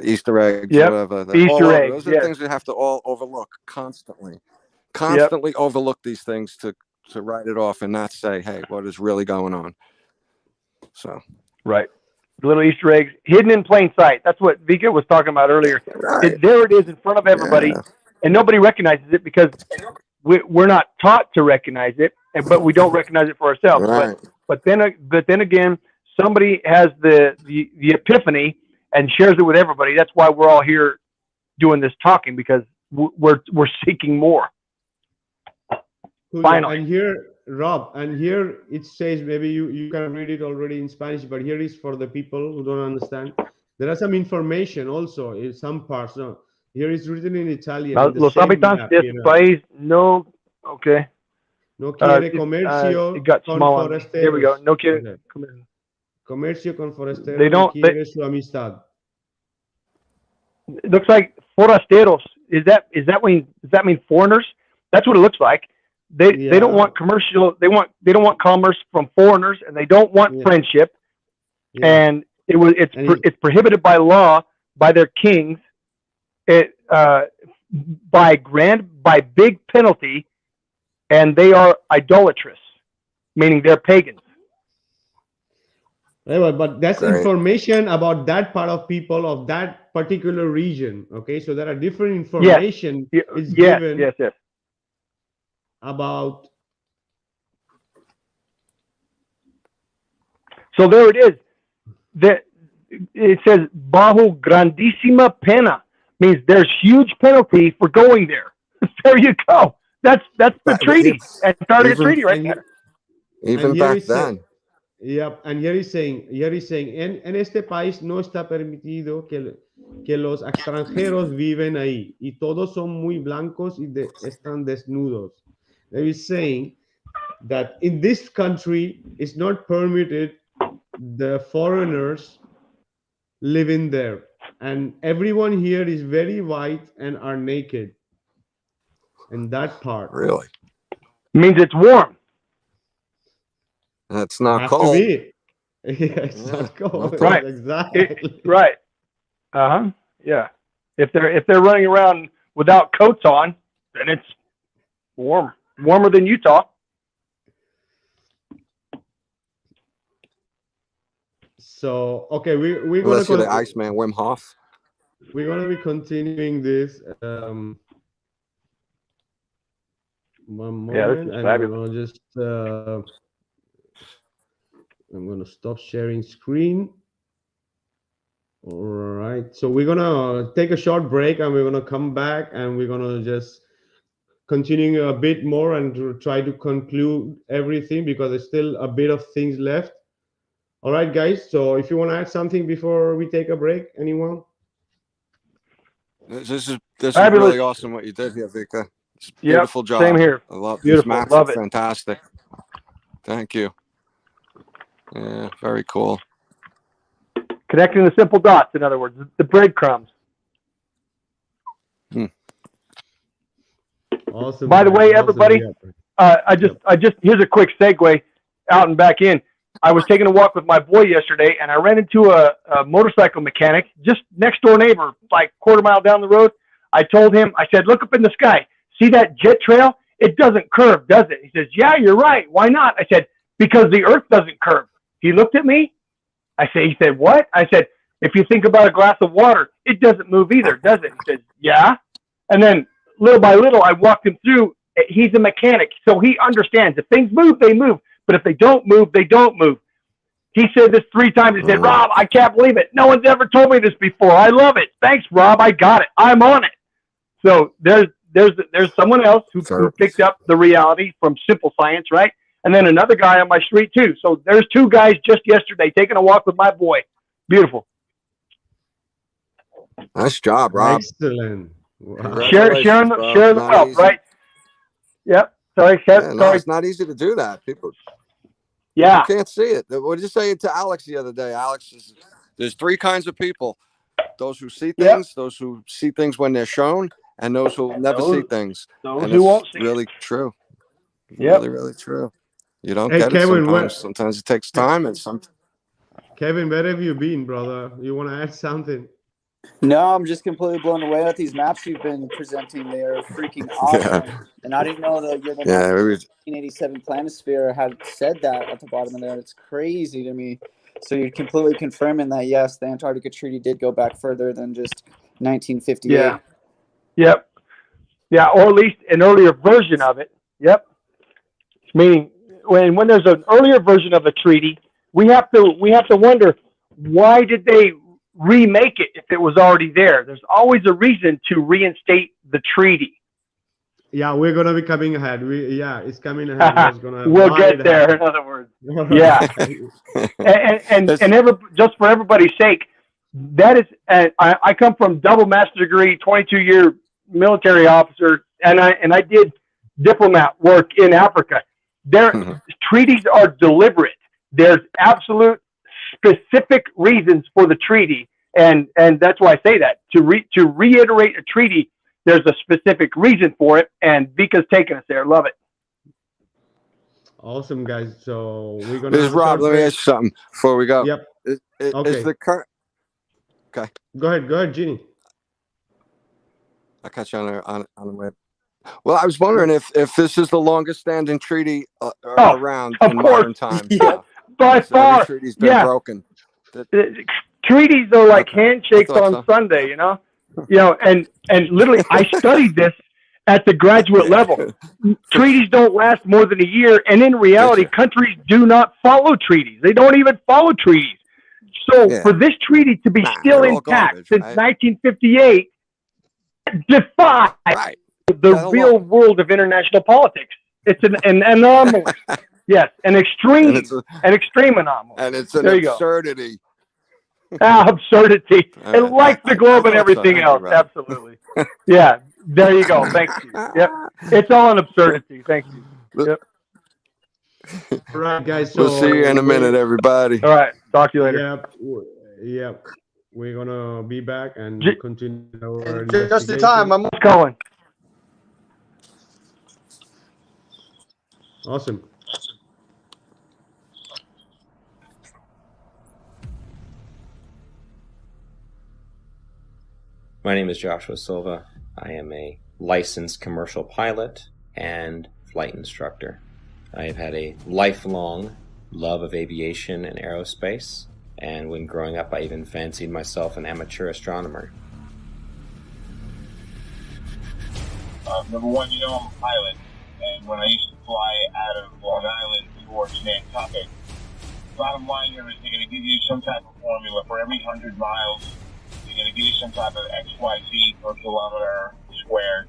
Easter eggs, Yep. whatever. They're all Easter over. eggs, Those are yes. things we have to all overlook constantly. Constantly overlook these things to write it off and not say, hey, what is really going on? So Right. The little Easter eggs hidden in plain sight. That's what Vikka was talking about earlier. right. There it is in front of everybody, Yeah. and nobody recognizes it because we're not taught to recognize it, but we don't recognize it for ourselves. Right. But then again, somebody has the epiphany and shares it with everybody. That's why we're all here doing this talking, because we're seeking more. Cool. Finally. And here, Rob, and here it says, maybe you can read it already in Spanish, but here is for the people who don't understand. There are some information also in some parts. No, here it's written in Italian. In the Los same habitantes map, de este país no. Okay. No quiere comercio It got con small on me. forasteros. There we go. No quiere. Okay. Comercio con forasteros. They don't. Quiere su amistad. It looks like forasteros. Does that mean foreigners? That's what it looks like. They don't want commercial. They don't want commerce from foreigners, and they don't want friendship. Yeah. And it's prohibited by law, by their kings, by big penalty, and they are idolatrous, meaning they're pagans. But that's Right. information about that part of people of that particular region. Okay, so there are different information is given Yes. about. So there it is. It says bajo grandísima pena, means there's huge penalty for going there. There you go. That's the treaty, Antarctica Treaty, right there. Even back then. Yep, and here he's saying, en este país no está permitido que los extranjeros viven ahí y todos son muy blancos y están desnudos. They is saying that in this country it's not permitted the foreigners living there, and everyone here is very white and are naked. And that part Really? Means it's warm. That's not has cold. to be. It's not cold. Right. Exactly. Right. Yeah. If they're running around without coats on, then it's warmer than Utah. So okay, we're Unless you're gonna the Iceman Wim Hof. we're gonna be continuing this. One moment, Yeah, this is and fabulous. I'm gonna stop sharing screen. All right, so we're gonna take a short break, and we're gonna come back, and we're gonna just continue a bit more and to try to conclude everything, because there's still a bit of things left. All right, guys. So if you want to add something before we take a break, anyone? This is really awesome what you did here, Vikka. It's a beautiful job. Same here. I love Beautiful. these maps. Love are it. Fantastic. Thank you. Yeah, very cool. Connecting the simple dots, in other words, the breadcrumbs. Awesome. By the way, Awesome. everybody, I just here's a quick segue out and back in. I was taking a walk with my boy yesterday, and I ran into a motorcycle mechanic, just next door neighbor, like quarter mile down the road. I told him, I said, look up in the sky. See that jet trail? It doesn't curve, does it? He says, yeah, you're right. Why not? I said, because the earth doesn't curve. He looked at me. He said, what? I said, if you think about a glass of water, it doesn't move either, does it? He says, yeah. And then little by little, I walked him through. He's a mechanic, so he understands. If things move, they move. But if they don't move, they don't move. He said this 3 times. He said, Rob, I can't believe it. No one's ever told me this before. I love it. Thanks, Rob. I got it. I'm on it. So there's someone else who picked up the reality from simple science, right? And then another guy on my street too. So there's 2 guys just yesterday taking a walk with my boy. Beautiful. Nice job, Rob. Excellent. Wow. Congratulations, Sharing bro. the Not wealth, easy. right? Yep. Sorry, Yeah, sorry. no, it's not easy to do that. People Yeah. can't see it. What did you say to Alex the other day? Alex, there's three kinds of people: those who see Yep. things, those who see things when they're shown, and those who never see things. Those And who it's won't see really true. Yep. Really, really true. You don't Hey, get it Kevin, sometimes. Sometimes it takes time, and some. Kevin, where have you been, brother? You want to add something? No, I'm just completely blown away with these maps you've been presenting. They are freaking awesome. Yeah. And I didn't know that you're the Yeah, it was, 1987 Planisphere had said that at the bottom of there. It's crazy to me. So you're completely confirming that, yes, the Antarctica Treaty did go back further than just 1958. Yeah. Yep. Yeah, or at least an earlier version of it. Yep. Meaning, when there's an earlier version of a treaty, we have to wonder, why did they remake it if it was already there? There's always a reason to reinstate the treaty. Yeah, we're gonna be coming ahead. It's coming ahead. We'll get there. In other words, yeah. and just for everybody's sake, that is, I come from double master degree, 22-year military officer, and I did diplomat work in Africa. Treaties are deliberate. There's absolute specific reasons for the treaty, and that's why I say that. To reiterate a treaty, there's a specific reason for it, and Vikka's taking us there. Love it. Awesome, guys. So we're gonna. This is Rob. Let me ask you something before we go. Yep. Okay. Is the current? Okay. Go ahead, Ginny. I catch you on the web. Well, I was wondering if this is the longest standing treaty around in modern times. Yeah. By far. Every treaty's been broken. Treaties are like handshakes on Sunday, you know, and literally I studied this at the graduate level. Treaties don't last more than a year, and in reality, countries do not follow treaties. They don't even follow treaties. So for this treaty to be still intact since 1958 defies the real world of international politics. It's an anomaly. Yes, an extreme anomaly. And it's an absurdity. Absurdity. And like the globe and everything else. Absolutely. Yeah, there you go. Thank you. Yep. It's all an absurdity. Thank you. Yep. All right, guys. So we'll see you in a minute, everybody. All right. Talk to you later. Yep. We're going to be back and continue our just in time. I'm calling. Awesome. My name is Joshua Silva. I am a licensed commercial pilot and flight instructor. I have had a lifelong love of aviation and aerospace, and when growing up I even fancied myself an amateur astronomer. Number one, I'm a pilot, and when I used to fly out of Long Island towards Nantucket, bottom line here is they're going to give you some type of formula for every 100 miles. They're going to give you some type of XYZ per kilometer squared.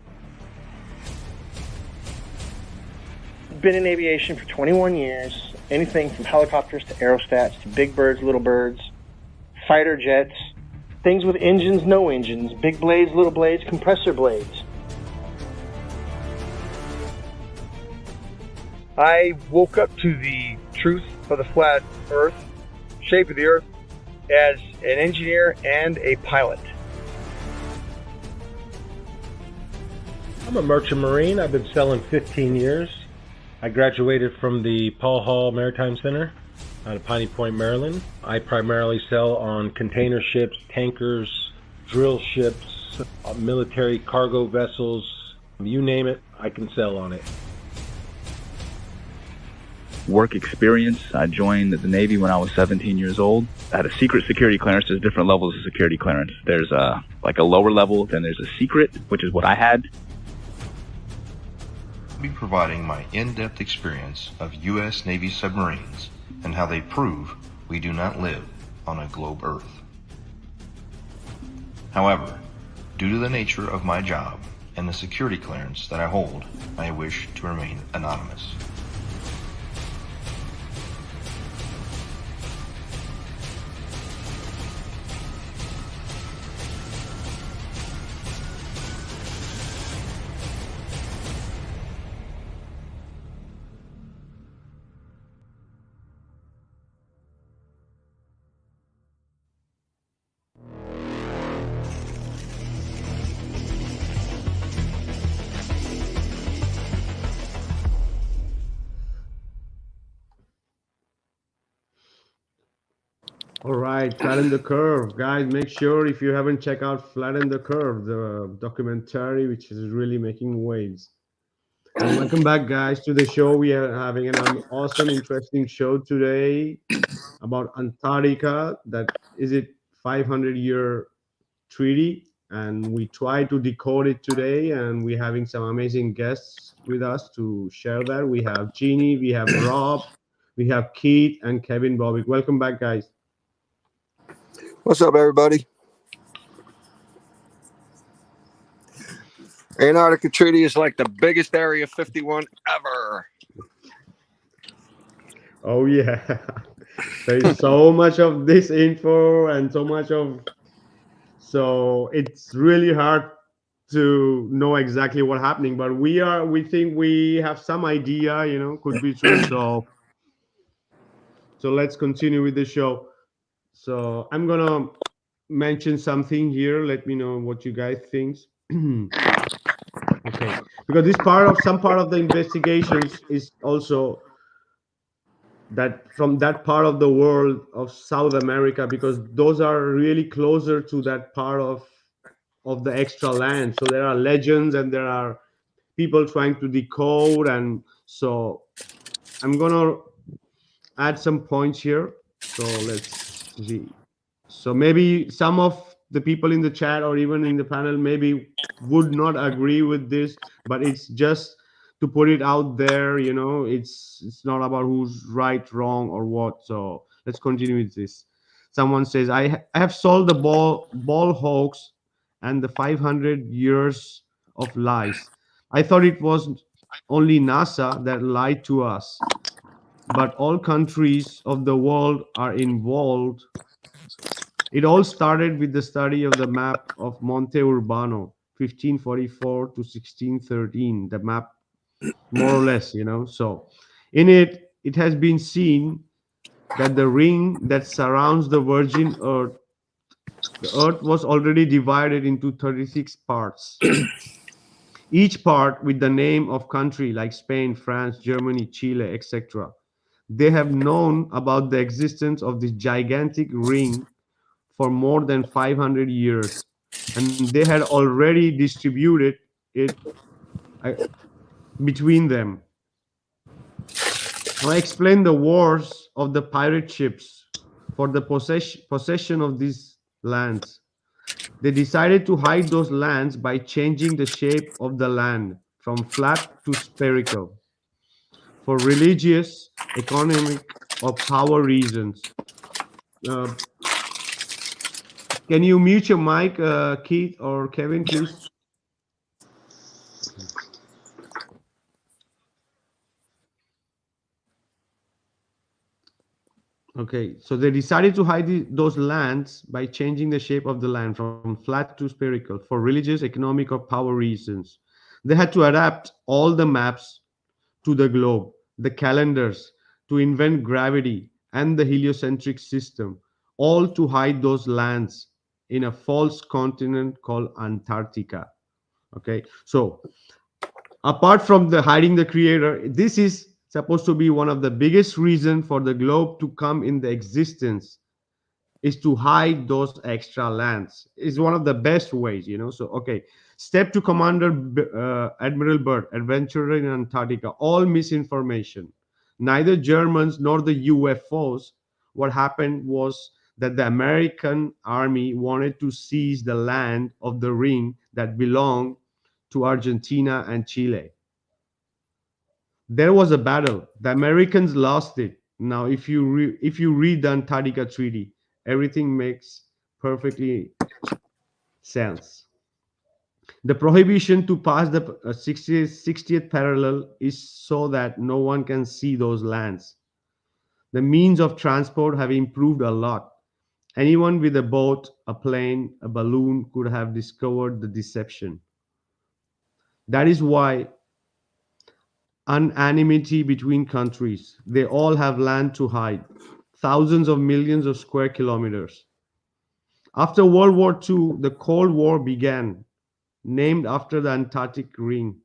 Been in aviation for 21 years. Anything from helicopters to aerostats to big birds, little birds, fighter jets, things with engines, no engines, big blades, little blades, compressor blades. I woke up to the truth of the flat Earth, shape of the Earth, as an engineer and a pilot. I'm a merchant marine. I've been sailing 15 years. I graduated from the Paul Hall Maritime Center out of Piney Point, Maryland. I primarily sail on container ships, tankers, drill ships, military cargo vessels. You name it, I can sail on it. Work experience. I joined the Navy when I was 17 years old. I had a secret security clearance. There's different levels of security clearance. There's a lower level, then there's a secret, which is what I had. I'll be providing my in-depth experience of U.S. Navy submarines and how they prove we do not live on a globe Earth. However, due to the nature of my job and the security clearance that I hold, I wish to remain anonymous. All right, Flatten the Curve. Guys, make sure if you haven't checked out Flatten the Curve, the documentary, which is really making waves. And welcome back, guys, to the show. We are having an awesome, interesting show today about Antarctica. That is it, 500-year treaty, and we try to decode it today. And we're having some amazing guests with us to share that. We have Jeannie, we have Rob, we have Keith, and Kevin Bobick. Welcome back, guys. What's up, everybody? Antarctica Treaty is like the biggest Area 51 ever. Oh yeah, there is so much of this info and so much of, so it's really hard to know exactly what's happening. But we think we have some idea, could be true. So let's continue with the show. So I'm gonna mention something here. Let me know what you guys think. Okay, because this some part of the investigations is also that from that part of the world of South America, because those are really closer to that part of the extra land. So there are legends and there are people trying to decode, and so I'm gonna add some points here. So let's see. So maybe some of the people in the chat or even in the panel maybe would not agree with this, but it's just to put it out there. It's not about who's right, wrong, or what. So let's continue with this. Someone says, I have solved the ball hoax and the 500 years of lies. I thought it was only NASA that lied to us, but all countries of the world are involved. It all started with the study of the map of Monte Urbano, 1544 to 1613, the map, more or less. So in it, it has been seen that the ring that surrounds the Virgin Earth, the Earth was already divided into 36 parts, each part with the name of country like Spain, France, Germany, Chile, etc. They have known about the existence of this gigantic ring for more than 500 years, and they had already distributed it uh, between them. Now I explain the wars of the pirate ships for the possession of these lands. They decided to hide those lands by changing the shape of the land from flat to spherical for religious, economic, or power reasons. Uh, can you mute your mic, Keith or Kevin, please? Okay, so they decided to hide those lands by changing the shape of the land from flat to spherical for religious, economic, or power reasons. They had to adapt all the maps to the globe, the calendars, to invent gravity and the heliocentric system, all to hide those lands in a false continent called Antarctica. Okay, so apart from the hiding the creator, this is supposed to be one of the biggest reason for the globe to come in the existence, is to hide those extra lands. Is one of the best ways. So okay, step to Commander Admiral Byrd, adventurer in Antarctica. All misinformation. Neither Germans nor the UFOs. What happened was that the American army wanted to seize the land of the ring that belonged to Argentina and Chile. There was a battle. The Americans lost it. Now, if you read the Antarctica Treaty, everything makes perfectly sense. The prohibition to pass the 60th parallel is so that no one can see those lands. The means of transport have improved a lot. Anyone with a boat, a plane, a balloon could have discovered the deception. That is why anonymity between countries. They all have land to hide, thousands of millions of square kilometers. After World War II, the Cold War began, named after the Antarctic ring.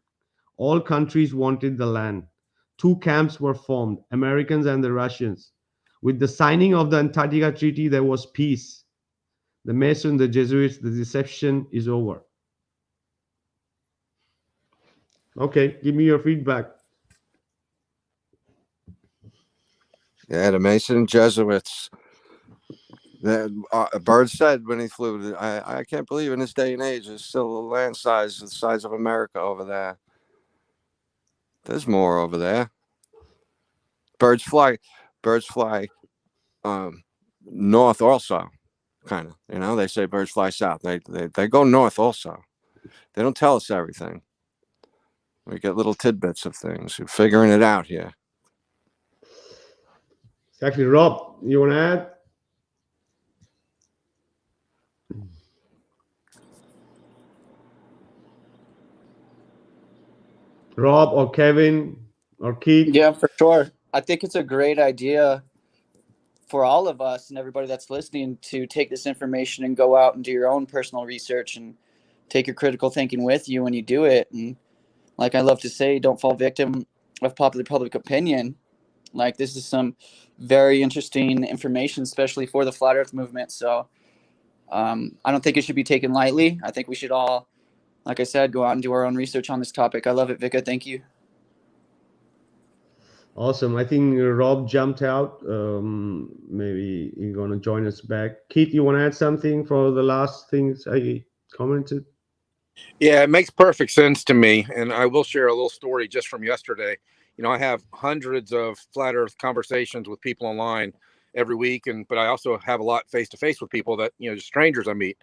All countries wanted the land. Two camps were formed, Americans and the Russians. With the signing of the Antarctica Treaty, there was peace. The Mason, the Jesuits, the deception is over. Okay, give me your feedback. Yeah, the Mason Jesuits. Byrd said when he flew, I can't believe in this day and age there's still a land size the size of America over there. There's more over there. Birds fly north also, kind of. You know, they say birds fly south. They go north also. They don't tell us everything. We get little tidbits of things. We're figuring it out here. Exactly. Rob, you want to add? Rob or Kevin or Keith? Yeah, for sure. I think it's a great idea for all of us and everybody that's listening to take this information and go out and do your own personal research and take your critical thinking with you when you do it. And like I love to say, don't fall victim of popular public opinion. Like, this is some very interesting information, especially for the flat earth movement. So I don't think it should be taken lightly. I think we should all, like I said, go out and do our own research on this topic. I love it, Vikka. Thank you. Awesome. I think Rob jumped out. Maybe you're going to join us back. Keith, you want to add something for the last things I commented? Yeah, it makes perfect sense to me. And I will share a little story just from yesterday. You know, I have hundreds of flat earth conversations with people online every week. But I also have a lot face-to-face with people that, you know, just strangers I meet.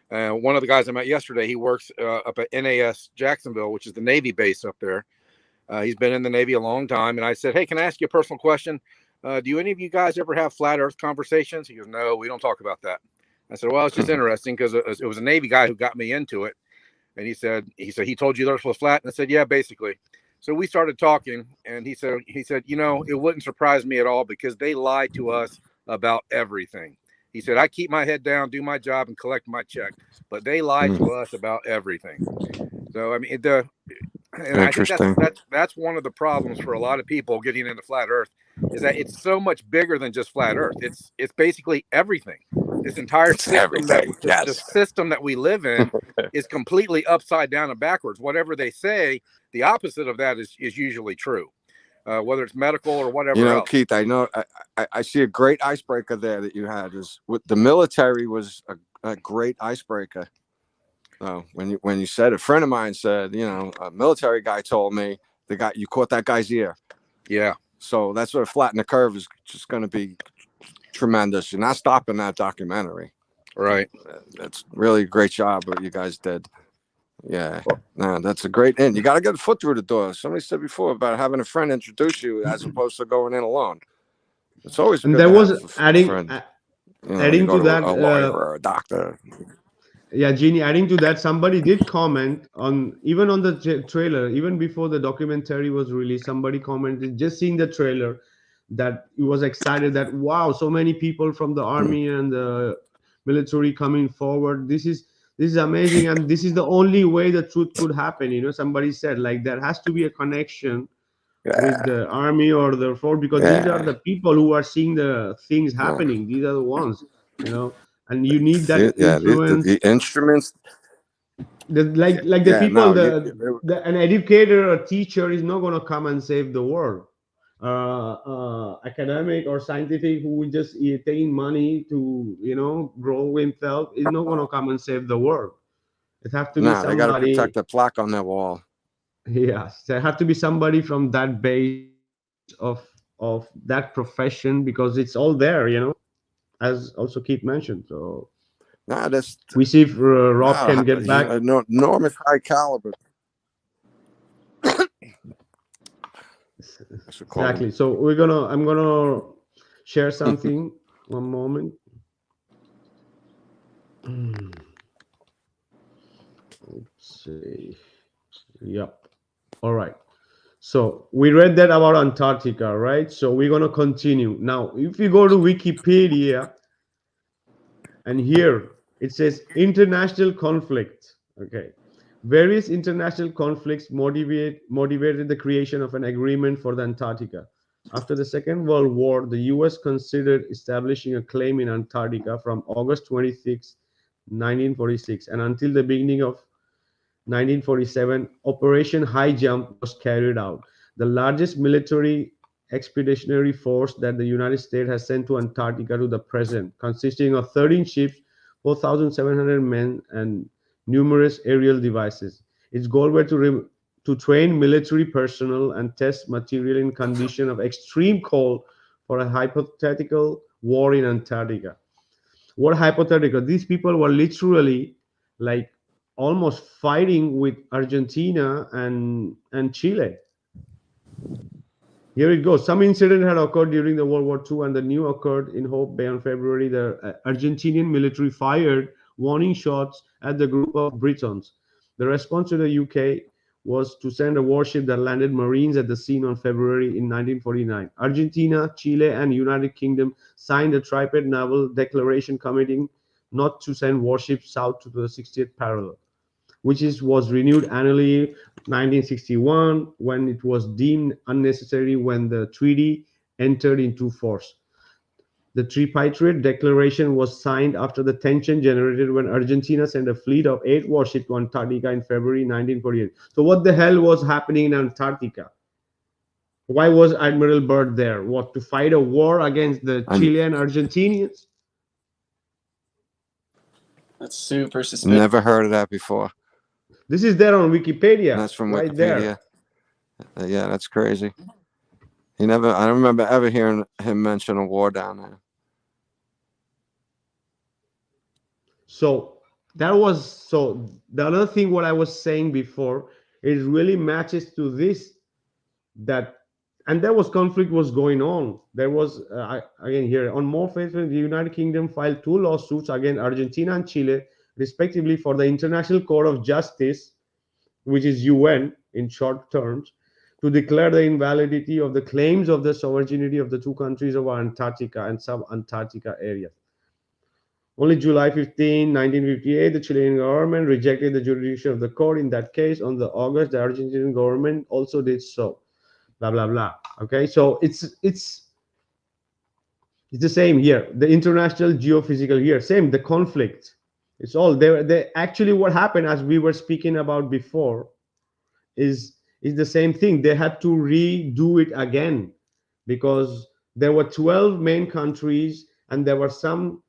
One of the guys I met yesterday, he works up at NAS Jacksonville, which is the Navy base up there. He's been in the Navy a long time. And I said, hey, can I ask you a personal question? Do any of you guys ever have flat earth conversations? He goes, no, we don't talk about that. I said, well, it's just interesting because it was a Navy guy who got me into it. And he said, he told you the earth was flat. And I said, yeah, basically. So we started talking, and he said, you know, it wouldn't surprise me at all because they lie to us about everything. He said, I keep my head down, do my job, and collect my check, but they lie to us about everything. So, I mean, and I think that's one of the problems for a lot of people getting into flat earth is that it's so much bigger than just flat earth. It's basically everything. This entire system, the system that we live in is completely upside down and backwards. Whatever they say, the opposite of that is usually true, whether it's medical or whatever. You know, else. Keith, I know I see a great icebreaker there that you had. Is with the military was a great icebreaker. So when you said, a friend of mine said, you know, a military guy told me you caught that guy's ear. Yeah. So that's what Flatten the Curve is just going to be tremendous. You're not stopping that documentary. Right. That's really a great job what you guys did. Yeah. No, that's a great end. You got to get a foot through the door. Somebody said before about having a friend introduce you as opposed to going in alone. It's always good. And there was adding to that a lawyer or a doctor. Yeah, Jeannie, adding to that, somebody did comment on the trailer, even before the documentary was released. Somebody commented, just seeing the trailer, that he was excited that, wow, so many people from the army and the military coming forward. This is amazing, and this is the only way the truth could happen. You know, somebody said, like, there has to be a connection with the army or the force, because these are the people who are seeing the things happening. These are the ones, you know. And you need that influence. The instruments. An educator or teacher is not going to come and save the world. Academic or scientific who will just taking money to, you know, grow himself is not going to come and save the world. It have to be somebody. They got to protect the plaque on their wall. Yes, there have to be somebody from that base of that profession, because it's all there, you know, as also Keith mentioned. So we see if Rob can get back. Enormous high caliber. Exactly. So I'm gonna share something. One moment. Let's see. Yep. All right. So we read that about Antarctica, right? So we're gonna continue now. If you go to Wikipedia, and here it says international conflict. Okay. Various international conflicts motivated the creation of an agreement for the Antarctica. After the Second World War, the US considered establishing a claim in Antarctica from August 26, 1946, and until the beginning of 1947, Operation High Jump was carried out, the largest military expeditionary force that the United States has sent to Antarctica to the present, consisting of 13 ships, 4,700 men, and numerous aerial devices. Its goal was to train military personnel and test material in condition of extreme cold for a hypothetical war in Antarctica. What hypothetical? These people were literally like almost fighting with Argentina and Chile. Here it goes. Some incident had occurred during the World War II, and the new occurred in Hope Bay on February. The Argentinian military fired warning shots at the group of Britons. The response to the UK was to send a warship that landed Marines at the scene on February in 1949. Argentina, Chile, and United Kingdom signed a tripartite naval declaration committing not to send warships south to the 60th parallel, which was renewed annually 1961 when it was deemed unnecessary when the treaty entered into force. The tripartite declaration was signed after the tension generated when Argentina sent a fleet of 8 warships to Antarctica in February 1948. So what the hell was happening in Antarctica? Why was Admiral Byrd there? What, to fight a war against the Chilean Argentinians? That's super suspicious. Never heard of that before. This is there on Wikipedia. That's from right Wikipedia. There. Yeah, that's crazy. I don't remember ever hearing him mention a war down there. So the other thing what I was saying before, it really matches to this, and there was conflict was going on. There was again here on more faithful, the United Kingdom filed 2 lawsuits against Argentina and Chile respectively for the International Court of Justice, which is UN in short terms, to declare the invalidity of the claims of the sovereignty of the 2 countries over Antarctica and sub-Antarctica areas. Only July 15, 1958, the Chilean government rejected the jurisdiction of the court in that case. On the August, the Argentinian government also did so. Blah blah blah. Okay, so it's the same here. The international geophysical here, same. The conflict. It's all there. They actually what happened, as we were speaking about before, is the same thing. They had to redo it again because there were 12 main countries, and there were some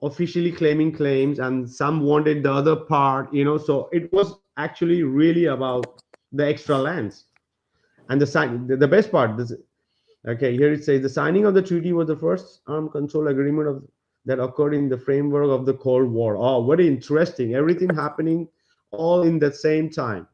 officially claiming claims and some wanted the other part, so it was actually really about the extra lands. And the best part, okay, here it says the signing of the treaty was the first armed control agreement that occurred in the framework of the Cold War. Oh, very interesting. Everything happening all in the same time.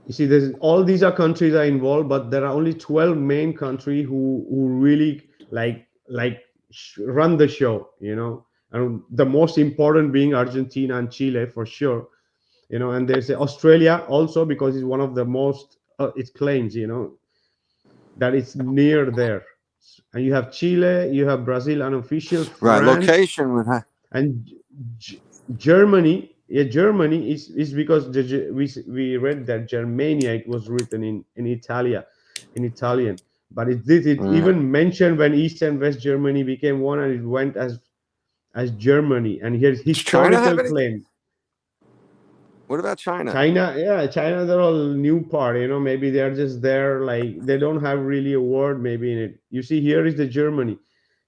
You see, all these are countries are involved, but there are only 12 main countries who really like run the show, and the most important being Argentina and Chile for sure, and there's Australia also because it's one of the most it claims, that it's near there, and you have Chile, you have Brazil unofficial, France, right? Location and Germany. Yeah, Germany is because we read that Germania, it was written in Italian, but it even mentioned when East and West Germany became one, and it went as Germany. And here's historical claim. What about China? China, they're all new part. Maybe they're just there, like they don't have really a word maybe in it. You see, here is the Germany,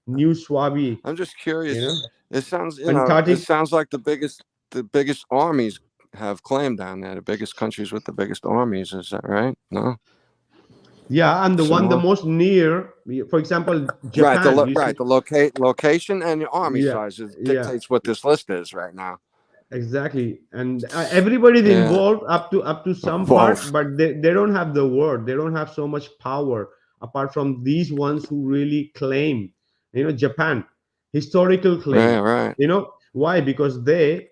New Swabi. I'm just curious. It sounds, it sounds like the biggest armies have claimed down there. The biggest countries with the biggest armies. Is that right? No. Yeah, and the most near, for example, Japan. The location and the army size dictates what this list is right now. Exactly, and everybody's involved up to some part, but they don't have the word. They don't have so much power apart from these ones who really claim. Japan, historical claim. Right. Why? Because they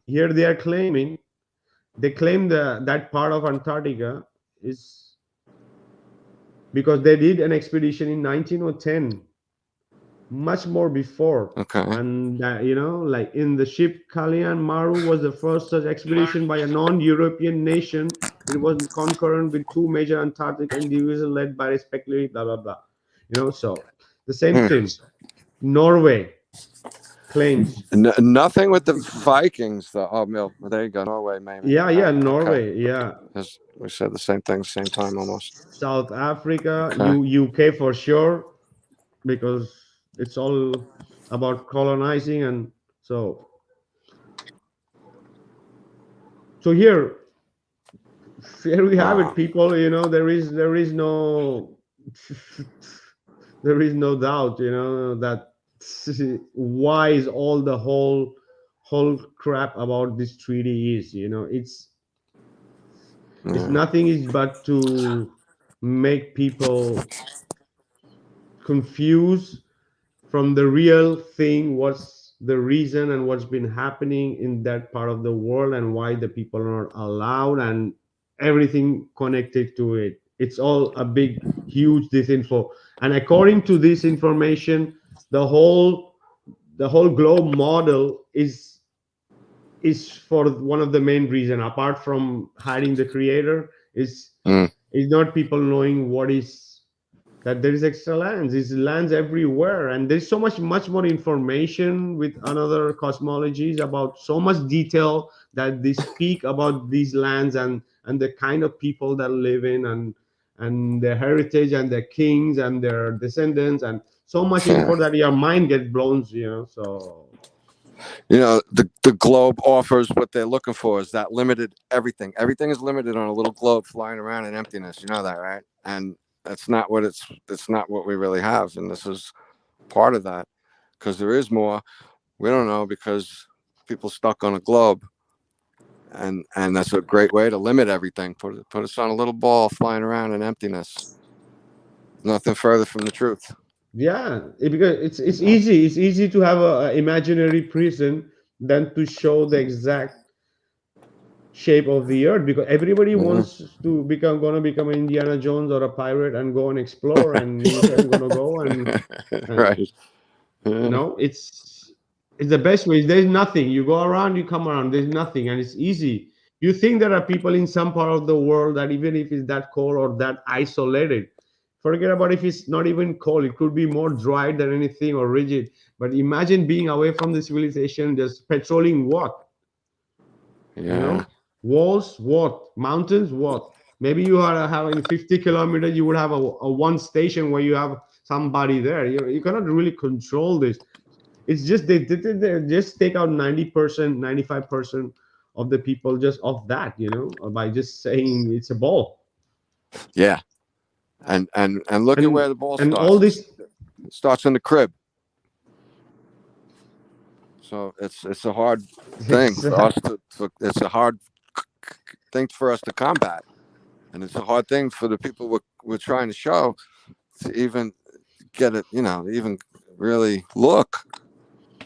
here they are claiming, they claim that part of Antarctica is because they did an expedition in 1910 much more before. Okay. And you know, like in the ship Kalian Maru was the first such expedition by a non-European nation. It was concurrent with two major Antarctic individuals led by respectively blah blah blah. You know, so the same thing. Norway claims. Nothing with the Vikings, though. Oh, well, there you go. Norway, maybe. Yeah, Okay. Norway, yeah. We said the same thing, same time almost. South Africa, Okay. UK for sure, because it's all about colonizing. And so here we have it, people. You know, there is no there is no doubt, you know, that why is all the whole crap about this treaty is, you know, it's nothing is but to make people confused from the real thing, what's the reason and what's been happening in that part of the world and why the people are not allowed and everything connected to it. It's all a big huge disinfo. And according to this information, the whole globe model is for one of the main reason, apart from hiding the creator, is not people knowing what is that there is extra lands. There's lands everywhere, and there's so much more information with another cosmologies about so much detail that they speak about these lands and the kind of people that live in and their heritage and their kings and their descendants and so much info that your mind gets blown, you know. So you know, the globe offers what they're looking for, is that limited everything. Everything is limited on a little globe flying around in emptiness. You know that, right? And that's not what it's not what we really have. And this is part of that, because there is more. We don't know because people stuck on a globe. And that's a great way to limit everything. Put us on a little ball flying around in emptiness. Nothing further from the truth. yeah, because it's easy to have a imaginary prison than to show the exact shape of the earth, because everybody wants to gonna become an Indiana Jones or a pirate and go and explore, and you can gonna go and right. no, it's the best way. There's nothing. You go around, you come around. There's nothing, and it's easy. You think there are people in some part of the world that even if it's that cold or that isolated, forget about if it's not even cold. It could be more dry than anything or rigid. But imagine being away from the civilization, just patrolling what? Yeah. You know, walls, what? Mountains, what? Maybe you are having 50 kilometers, you would have a one station where you have somebody there. You cannot really control this. It's just they just take out 90%, 95% of the people just off that, you know, by just saying it's a ball. Yeah. And look at where the ball and starts. all this it starts in the crib. So it's a hard thing for us it's a hard thing for us to combat, and it's a hard thing for the people we're trying to show to even get it, you know, even really look.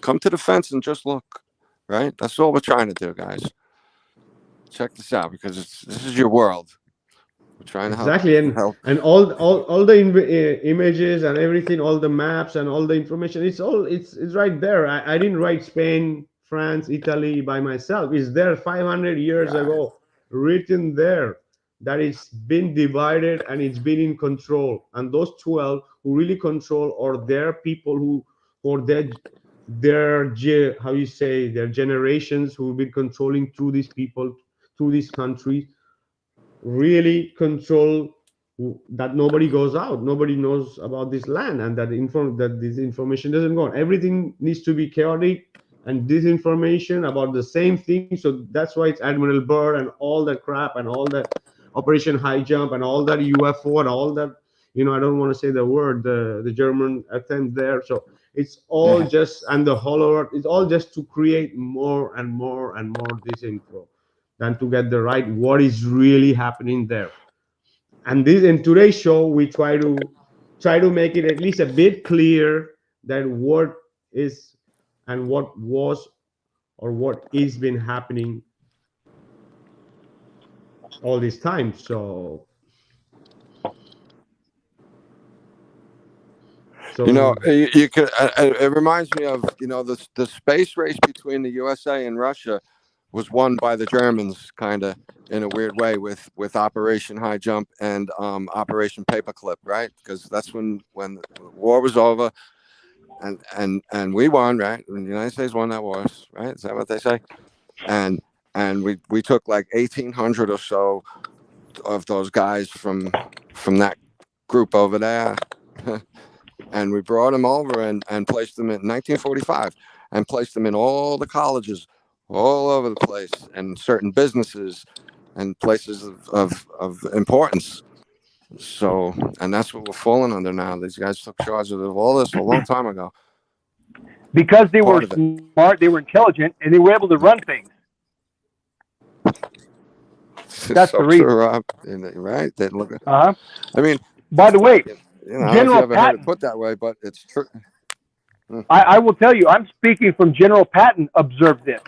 Come to the fence and just look, right? That's all we're trying to do, guys. Check this out, because this is your world. We're trying to help. And all the images and everything, all the maps and all the information, it's right there. I didn't write Spain, France, Italy by myself. It's there 500 years ago, written there, that it's been divided and it's been in control. And those 12 who really control are their people who or their how you say, their generations who've been controlling through these people, through these countries, really control that nobody goes out, nobody knows about this land, and that this information doesn't go on. Everything needs to be chaotic and disinformation about the same thing. So that's why it's Admiral Byrd and all that crap and all that Operation High Jump and all that UFO and all that, you know, I don't want to say the word, the German attempt there. So it's all just, and the hollow earth, it's all just to create more and more and more disinfo than to get the right what is really happening there. And this, in today's show, we try to make it at least a bit clear that what is and what was or what is been happening all this time. So So you could. It reminds me of the space race between the USA and Russia was won by the Germans, kind of in a weird way, with Operation High Jump and Operation Paperclip, right? Because that's when the war was over, and we won, right? And the United States won that war, right? Is that what they say? And we took like 1,800 or so of those guys from that group over there. And we brought them over and placed them in 1945 and placed them in all the colleges all over the place and certain businesses and places of importance. So, and that's what we're falling under now. These guys took charge of all this a long time ago. Because they were smart, they were intelligent, and they were able to run things. That's the reason. Rob, right? They look. I mean, by the way, General Patton, heard it put that way, but it's true. I will tell you, I'm speaking from General Patton. Observed this: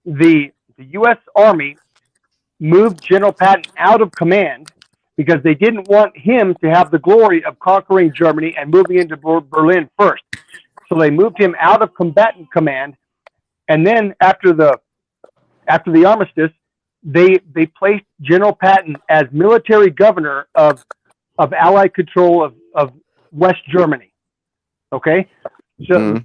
the U.S. Army moved General Patton out of command because they didn't want him to have the glory of conquering Germany and moving into Berlin first. So they moved him out of combatant command, and then after the armistice, they placed General Patton as military governor of Allied control of West Germany. Okay, so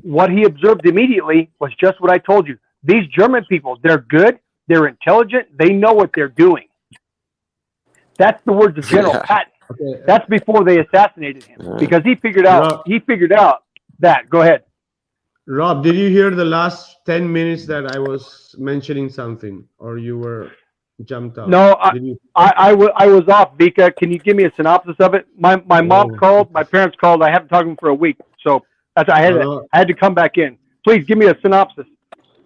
what he observed immediately was just what I told you. These German people, they're good, they're intelligent, they know what they're doing. That's the words of General Patton. Okay. That's before they assassinated him, because he figured out that. Go ahead, Rob. Did you hear the last 10 minutes that I was mentioning something, or you were jumped out? No, I was off. Vikka, can you give me a synopsis of it? My mom called, my parents called. I haven't talked to them for a week, so I had to come back in. Please give me a synopsis.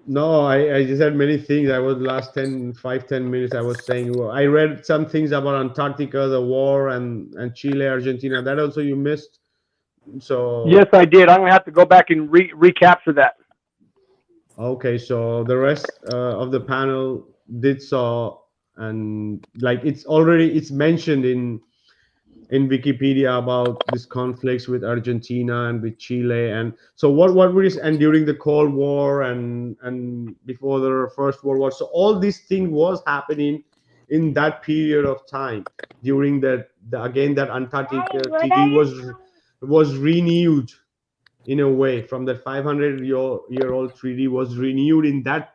No, I just had many things. I was last 10 minutes. I was saying, well, I read some things about Antarctica, the war, and Chile, Argentina. That also you missed. So yes, I did. I'm gonna have to go back and recapture that. Okay, so the rest of the panel did so, and like it's mentioned in Wikipedia about these conflicts with Argentina and with Chile, and so what and during the Cold War and before the First World War. So all these things was happening in that period of time during that Antarctica treaty was renewed in a way from that 500-year-old treaty was renewed in that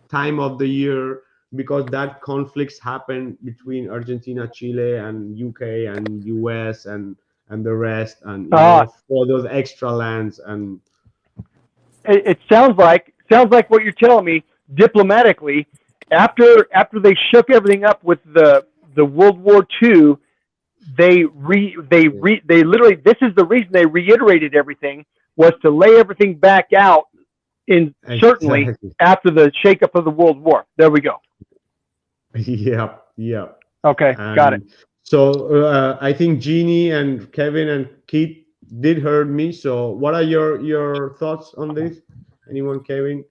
time of the year, because that conflicts happened between Argentina, Chile, and UK and US and the rest, and for those extra lands. And it sounds like what you're telling me diplomatically. After they shook everything up with the World War II, they literally, this is the reason they reiterated everything, was to lay everything back out certainly after the shakeup of the World War. There we go. Yeah. Okay, got it. So I think Jeannie and Kevin and Keith did heard me. So what are your thoughts on this? Anyone, Kevin?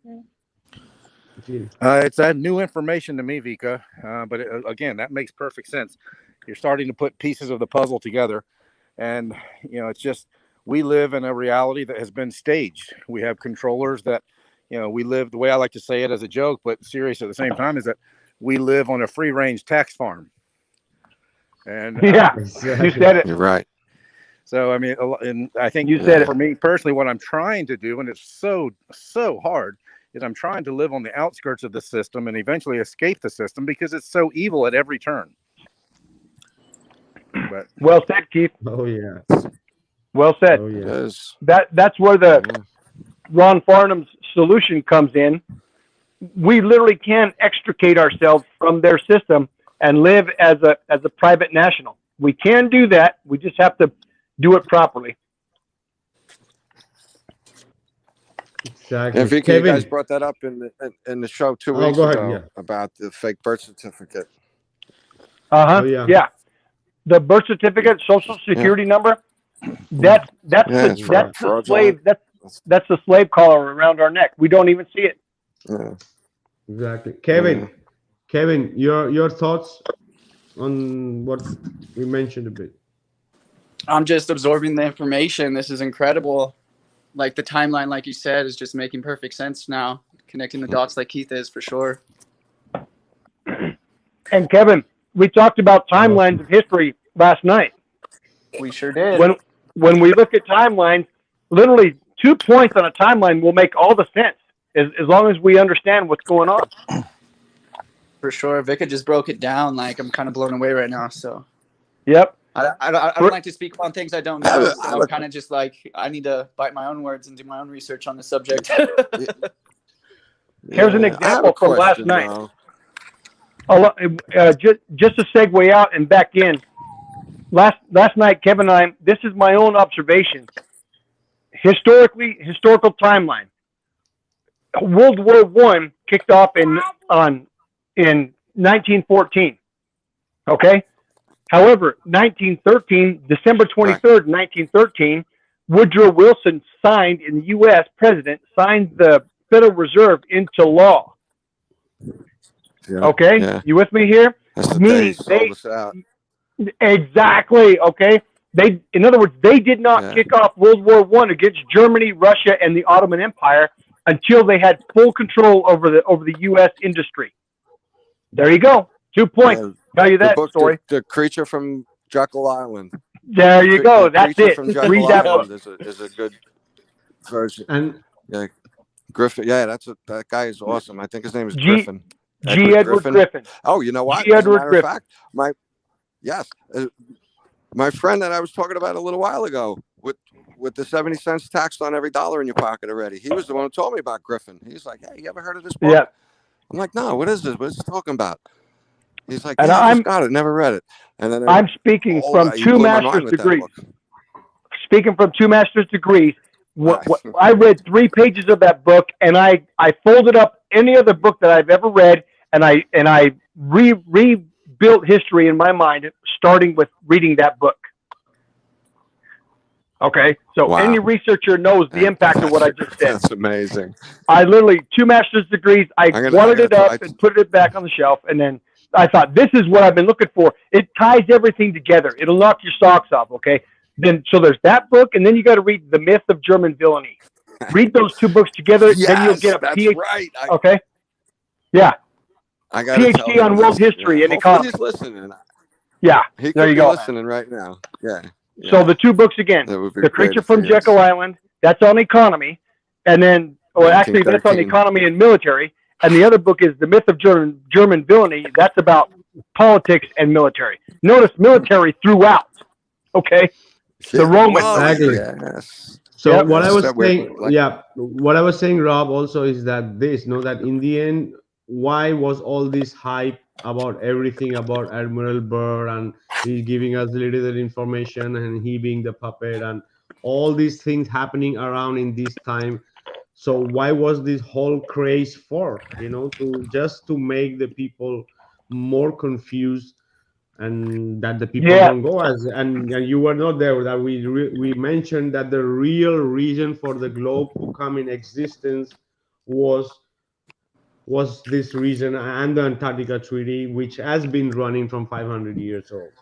It's new information to me, Vikka. But again, that makes perfect sense. You're starting to put pieces of the puzzle together, and it's just, we live in a reality that has been staged. We have controllers that, we live, the way I like to say it as a joke, but serious at the same time, is that we live on a free range tax farm. And yeah, you said it. You're right. So, I mean, and I think you said for me personally, what I'm trying to do, and it's so hard, is I'm trying to live on the outskirts of the system and eventually escape the system, because it's so evil at every turn. But well said, Keith. Oh yeah. Well said. Oh yeah. That's where the Ron Farnham's solution comes in. We literally can extricate ourselves from their system and live as a private national. We can do that. We just have to do it properly. Exactly. And Vikka, you guys brought that up in the show 2 weeks ago about the fake birth certificate. Yeah. The birth certificate, social security number. That's the slave. That's the slave collar around our neck. We don't even see it. Yeah. Exactly. Kevin, your thoughts on what we mentioned a bit? I'm just absorbing the information. This is incredible. Like the timeline, like you said, is just making perfect sense now. Connecting the dots like Keith is for sure. And Kevin, we talked about timelines of history last night. We sure did. When we look at timelines, literally 2 points on a timeline will make all the sense as long as we understand what's going on. For sure. Vikka just broke it down. Like, I'm kind of blown away right now. So, yep. I don't like to speak on things I don't know. So I'm kind of just like, I need to bite my own words and do my own research on the subject. Here's an example from last night. Just to segue out and back in. Last night, Kevin and I, this is my own observation. Historical timeline. World War I kicked off in 1914. Okay? However, 1913, December 23rd, 1913, Woodrow Wilson signed, in the U.S. president, signed the Federal Reserve into law. Yeah, okay? yeah. You with me here? That's the Meaning day he sold us out. Exactly, okay? In other words, they did not kick off World War I against Germany, Russia, and the Ottoman Empire until they had full control over the U.S. industry. There you go. 2 points. Tell you that book, story. The Creature from Jekyll Island. There you go. That's it. From Jekyll Read that Island book. is a good version. And yeah, Griffin. Yeah, that guy is awesome. I think his name is G. Griffin. Edward Griffin. Oh, you know what? G. Edward Griffin. Fact, my friend that I was talking about a little while ago with the 70 cents taxed on every dollar in your pocket already. He was the one who told me about Griffin. He's like, hey, you ever heard of this book? Yeah. I'm like, no, what is this? What's it talking about? He's like, and yeah, I just got it, never read it. And then I'm speaking from 2 master's degrees. Speaking from 2 master's degrees. I read 3 pages of that book, and I folded up any other book that I've ever read, and I rebuilt history in my mind, starting with reading that book. Okay, so any researcher knows the impact of what I just said. That's amazing. I literally 2 master's degrees. I watered it up and put it back on the shelf, and then I thought, this is what I've been looking for. It ties everything together. It'll knock your socks off. Okay, so there's that book, and then you got to read The Myth of German Villainy. Read those 2 books together, then you'll get a PhD. Right. Okay, yeah. I got PhD on world history and economy. He's listening. Yeah, he there you could be go. listening right now. Yeah. So the 2 books again, The Creature from Jekyll Island, that's on economy, and then, actually that's on economy and military, and the other book is The Myth of German Villainy. That's about politics and military. Notice military throughout. Okay, the Romans. Exactly. Yes. So what I was saying, Rob, also is that that in the end, why was all this hype about everything about Admiral Byrd, and he's giving us limited information, and he being the puppet, and all these things happening around in this time? So why was this whole craze for? To make the people more confused, and that the people don't go and you were not there. That we mentioned that the real reason for the globe to come in existence was this reason, and the Antarctica Treaty, which has been running from 500 years old,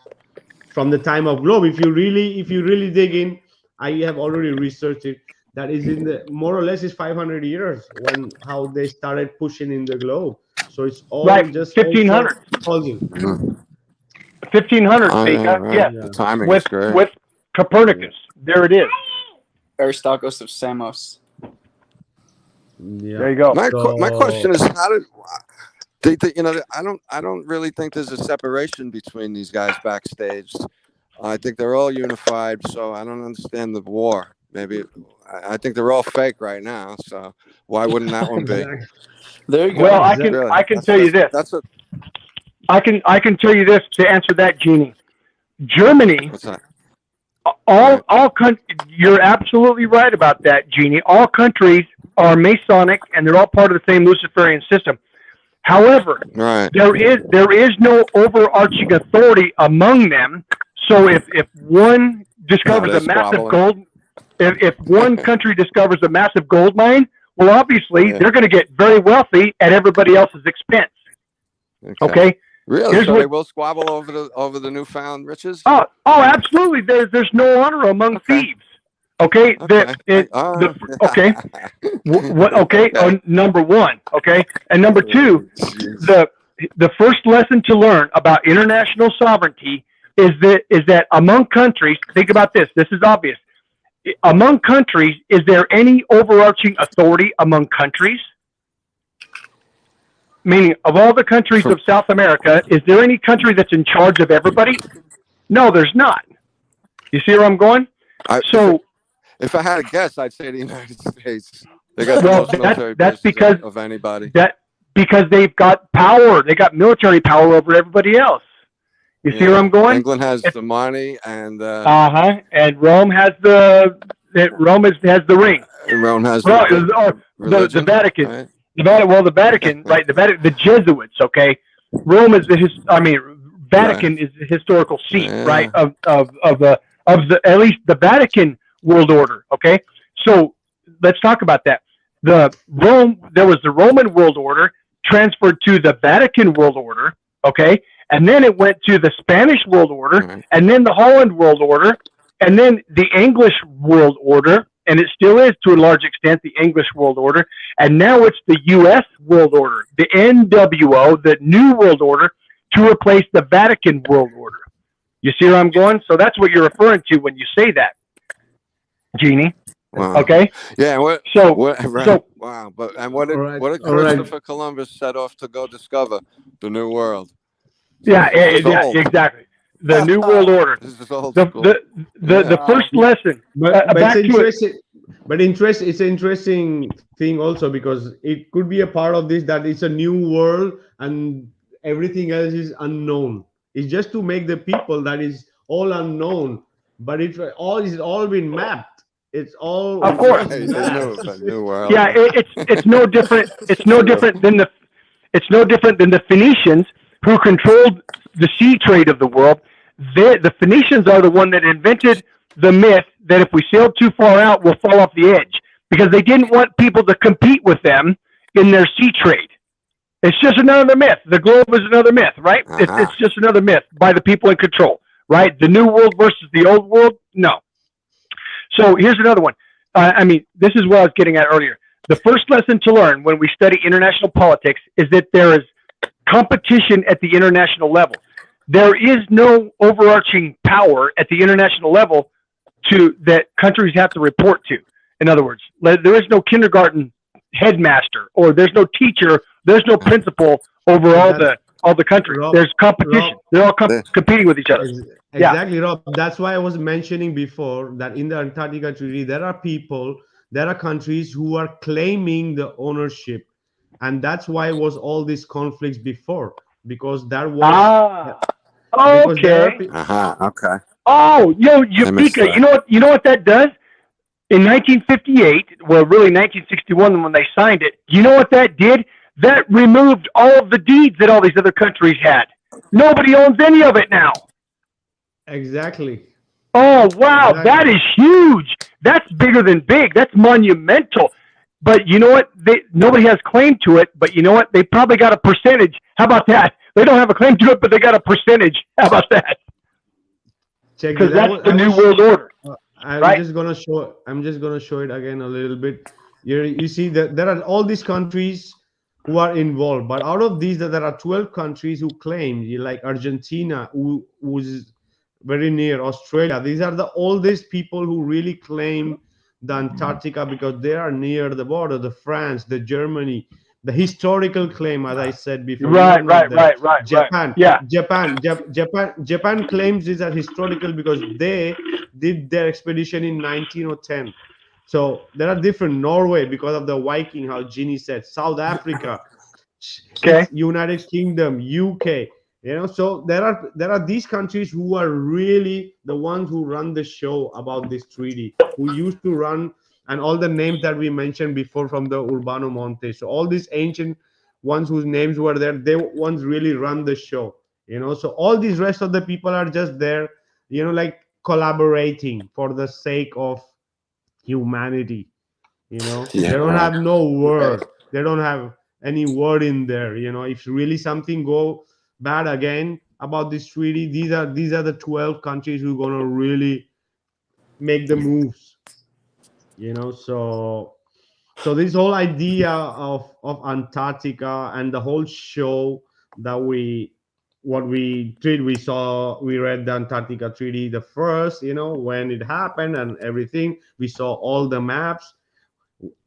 from the time of globe. If you really dig in, I have already researched it. That is in the more or less is 500 years how they started pushing in the globe. So it's all just 1500. 1500, right. yes. The timing is great. With Copernicus. There it is. Aristarchus of Samos. Yeah. There you go. My question is, how did I don't really think there's a separation between these guys backstage. I think they're all unified, so I don't understand the war. Maybe I think they're all fake right now. So why wouldn't that one be? There you go. Well, I can tell you this. I can tell you this to answer that, Jeannie. Germany. What's that? All countries. You're absolutely right about that, Jeannie. All countries are Masonic, and they're all part of the same Luciferian system. However, there is no overarching authority among them. So if one discovers a massive gold, if one country discovers a massive gold mine, well, obviously they're going to get very wealthy at everybody else's expense. Okay. Really? Here's So what- they will squabble over the newfound riches? Oh, absolutely. There's no honor among thieves. Okay. Okay. Okay. Okay. Number one. Okay. And number two, the first lesson to learn about international sovereignty is that among countries, think about this. This is obvious. Among countries, is there any overarching authority among countries? Meaning, of all the countries of South America, is there any country that's in charge of everybody? No, there's not. You see where I'm going? If I had a guess, I'd say the United States. They got the Well, most military that's bases because of anybody. Because they've got power. They got military power over everybody else. You see where I'm going? England has the money, and and Rome has the has the ring. Rome has the Vatican. Right? The Vatican, right? The Jesuits. Okay, Rome is Vatican is the historical seat, right? Of the at least the Vatican world order. Okay, so let's talk about that. There was the Roman world order transferred to the Vatican world order. Okay, and then it went to the Spanish world order, and then the Holland world order, and then the English world order, and it still is to a large extent the English world order, and now it's the U.S. world order, the NWO, the New World Order, to replace the Vatican world order. You see where I'm going? So that's what you're referring to when you say that, Jeannie. Wow. Okay. Yeah. Wow. But what did Christopher Columbus set off to go discover? The New World. Yeah, exactly. The New World Order. This is old the first lesson. It's an interesting thing also, because it could be a part of this that it's a new world and everything else is unknown. It's just to make the people that is all unknown, but it's all been mapped. It's all, of course, new world. Yeah, it's no different. It's no different than the Phoenicians, who controlled the sea trade of the world. The Phoenicians are the one that invented the myth that if we sail too far out, we'll fall off the edge, because they didn't want people to compete with them in their sea trade. It's just another myth. The globe is another myth, right? It's just another myth by the people in control, right? The new world versus the old world? No. So here's another one. This is what I was getting at earlier. The first lesson to learn when we study international politics is that there is competition at the international level. There is no overarching power at the international level that countries have to report to. In other words, there is no kindergarten headmaster, or there's no teacher, there's no principal over all the countries. There's competition. They're all competing with each other. Exactly, Rob. That's why I was mentioning before that in the Antarctica Treaty, there are countries who are claiming the ownership. And that's why it was all these conflicts before, because there was... okay. Okay. Oh, Vikka, you know what that does? In 1958, well, really 1961 when they signed it, you know what that did? That removed all of the deeds that all these other countries had. Nobody owns any of it now. Exactly. Oh, wow. Exactly. That is huge. That's bigger than big. That's monumental. But you know what? Nobody has claim to it, but you know what? They probably got a percentage. How about that? They don't have a claim to it, but they got a percentage. How about that? Because that's the New World Order. I'm just gonna show it again a little bit. You see that there are all these countries who are involved, but out of these, there are 12 countries who claim, like Argentina, who's very near Australia. These are the oldest people who really claim the Antarctica, because they are near the border. The France, the Germany, the historical claim, as I said before. Right. Japan. Yeah. Japan claims this as historical because they did their expedition in 1910. So there are different. Norway, because of the Viking, how Ginny said. South Africa, United Kingdom, UK. So there are these countries who are really the ones who run the show about this treaty, who used to run, and all the names that we mentioned before from the Urbano Monte. So all these ancient ones whose names were there, they ones really run the show. So all these rest of the people are just there, like collaborating for the sake of humanity. They don't have no word. They don't have any word in there. If really something go bad again about this treaty. These are the 12 countries who are gonna really make the moves. So this whole idea of Antarctica and the whole show that what we did, we read the Antarctica Treaty the first, when it happened and everything. We saw all the maps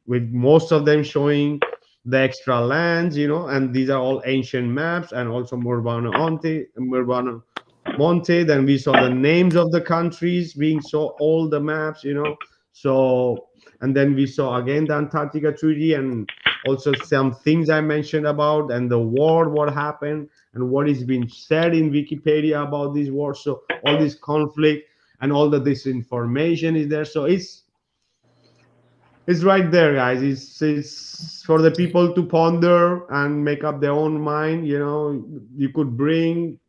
with most of them showing the extra lands, and these are all ancient maps, and also Urbano Monte. Then we saw the names of the countries being so all the maps, So, and then we saw again the Antarctica Treaty, and also some things I mentioned about, and the war, what happened, and what is being said in Wikipedia about this war. So all this conflict and all the disinformation is there. So it's right there, guys. It's for the people to ponder and make up their own mind. You could bring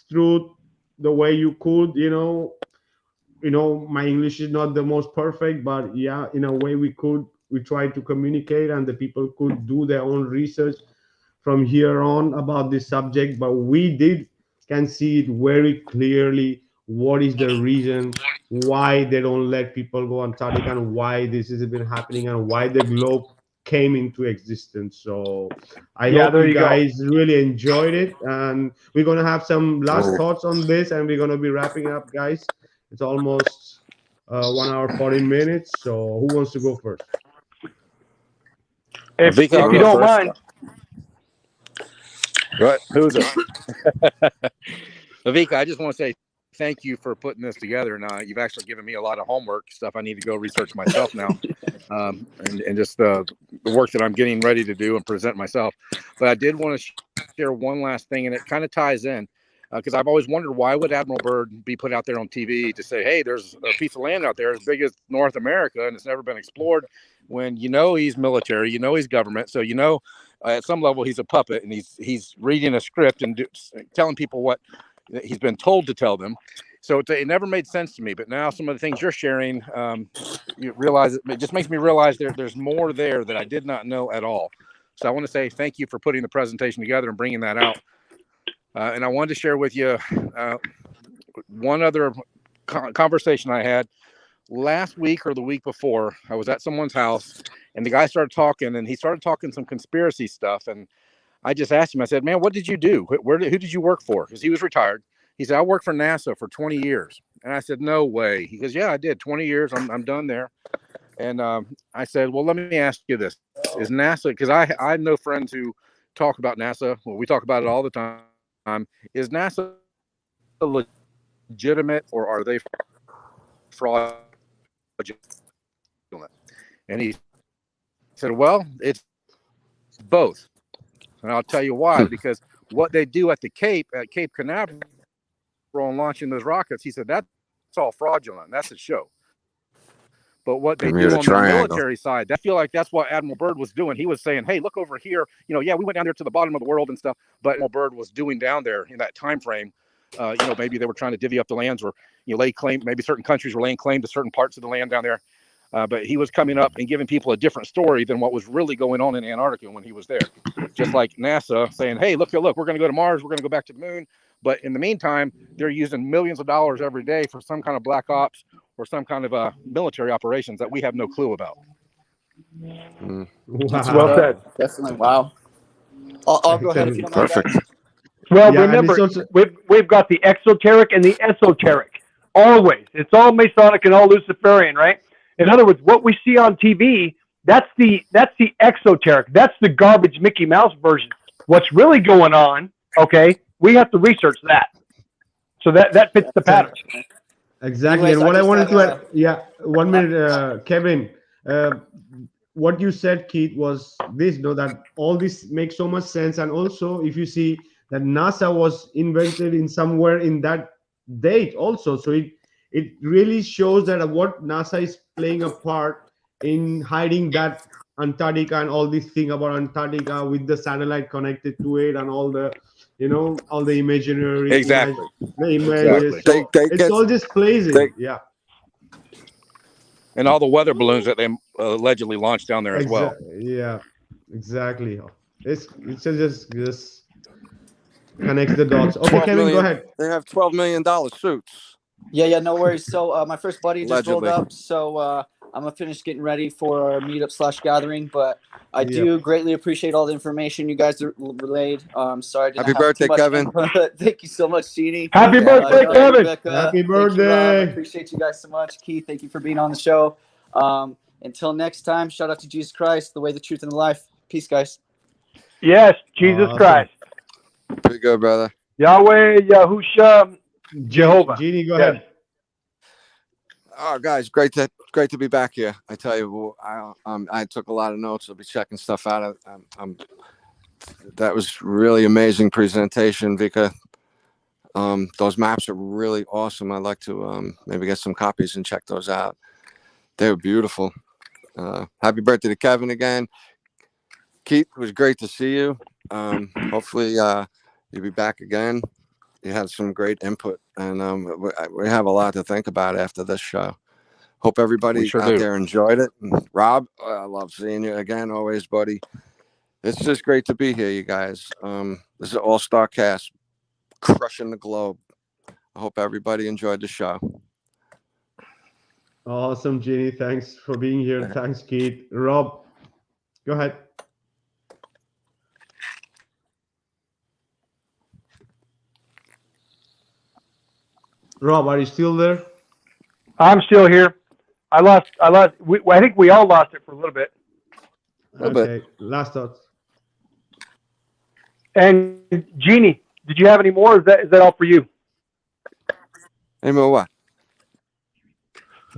through the way you could. My English is not the most perfect, but yeah, in a way we try to communicate, and the people could do their own research from here on about this subject. But we can see it very clearly. What is the reason why they don't let people go Antarctica, and why this has been happening, and why the globe came into existence. So I hope you guys really enjoyed it, and we're gonna have some last thoughts on this, and we're gonna be wrapping up, guys. It's almost 1 hour 40 minutes. So who wants to go first? If you don't mind. Right. Who's it? Vikka, I just want to say thank you for putting this together. And you've actually given me a lot of homework stuff I need to go research myself now. And just the work that I'm getting ready to do and present myself. But I did want to share one last thing, and it kind of ties in. Because I've always wondered, why would Admiral Byrd be put out there on TV to say, hey, there's a piece of land out there as big as North America and it's never been explored, when he's military, he's government. So, at some level he's a puppet, and he's reading a script and telling people what he's been told to tell them. So it never made sense to me. But now some of the things you're sharing, you realize it just makes me realize there's more there that I did not know at all. So I want to say thank you for putting the presentation together and bringing that out. And I wanted to share with you one other conversation I had last week or the week before. I was at someone's house, and the guy started talking, and he started talking some conspiracy stuff. And I just asked him, I said, man, what did you do? Who did you work for? Because he was retired. He said, I worked for NASA for 20 years. And I said, no way. He goes, yeah, I did 20 years. I'm done there. And I said, well, let me ask you this. Is NASA, because I know friends who talk about NASA. Well, we talk about it all the time. Is NASA legitimate, or are they fraudulent? And he said, well, it's both. And I'll tell you why. Because what they do at Cape Canaveral and launching those rockets, he said, that's all fraudulent. That's a show. But what they do on the military side, I feel like that's what Admiral Byrd was doing. He was saying, hey, look over here. Yeah, we went down there to the bottom of the world and stuff. But Admiral Byrd was doing down there in that time frame. Maybe they were trying to divvy up the lands, or lay claim. Maybe certain countries were laying claim to certain parts of the land down there. But he was coming up and giving people a different story than what was really going on in Antarctica when he was there. Just like NASA saying, hey, look, we're going to go to Mars. We're going to go back to the moon. But in the meantime, they're using millions of dollars every day for some kind of black ops or some kind of military operations that we have no clue about. Wow. That's well said. Definitely. Wow. I'll go ahead if you don't mind. Perfect. Well, remember, we've got the exoteric and the esoteric. Always. It's all Masonic and all Luciferian, right? In other words, what we see on TV, that's the exoteric. That's the garbage Mickey Mouse version. What's really going on, okay, we have to research that. So that fits the pattern. Exactly. Anyways, and what I wanted to add, 1 minute, Kevin, what you said, Keith, was this, that all this makes so much sense. And also, if you see that NASA was invented in somewhere in that date also. So it really shows that what NASA is playing a part in hiding that Antarctica and all this thing about Antarctica with the satellite connected to it and all the, all the imaginary. Exactly. The images. Exactly. So it's all just plays in. Yeah. And all the weather balloons that they allegedly launched down there as well. Yeah, exactly. It's just connects the dots. Okay, 12 Kevin, million, go ahead. They have $12 million suits. Yeah, no worries. So my first buddy just rolled Allegedly. up, so I'm gonna finish getting ready for our meetup/gathering. But I do greatly appreciate all the information you guys relayed. Sorry I didn't Happy have birthday, too much Kevin. input. Thank you so much, Jeannie. Happy birthday, Kevin. Vikka. Happy Thank you, birthday. Rob. I appreciate you guys so much. Keith, thank you for being on the show. Until next time, shout out to Jesus Christ, the way, the truth, and the life. Peace, guys. Yes, Jesus Christ. Pretty good, brother. Yahweh, Yahusha, Jehovah. Jeannie, go ahead. Oh, guys, great to be back here. I tell you, I took a lot of notes. I'll be checking stuff out. That was really amazing presentation, Vikka. Those maps are really awesome. I'd like to maybe get some copies and check those out. They were beautiful. Happy birthday to Kevin again. Keith, it was great to see you. Hopefully you'll be back again. You had some great input, and we have a lot to think about after this show. Hope everybody out there enjoyed it. And Rob, I love seeing you again, always, buddy. It's just great to be here, you guys. This is an all-star cast, crushing the globe. I hope everybody enjoyed the show. Awesome, Jeannie. Thanks for being here. Thanks, Keith. Rob, go ahead. Rob, are you still there? I'm still here. I think we all lost it for a little bit. Okay, last thoughts. And Jeannie, did you have any more? Is that all for you? Any more what?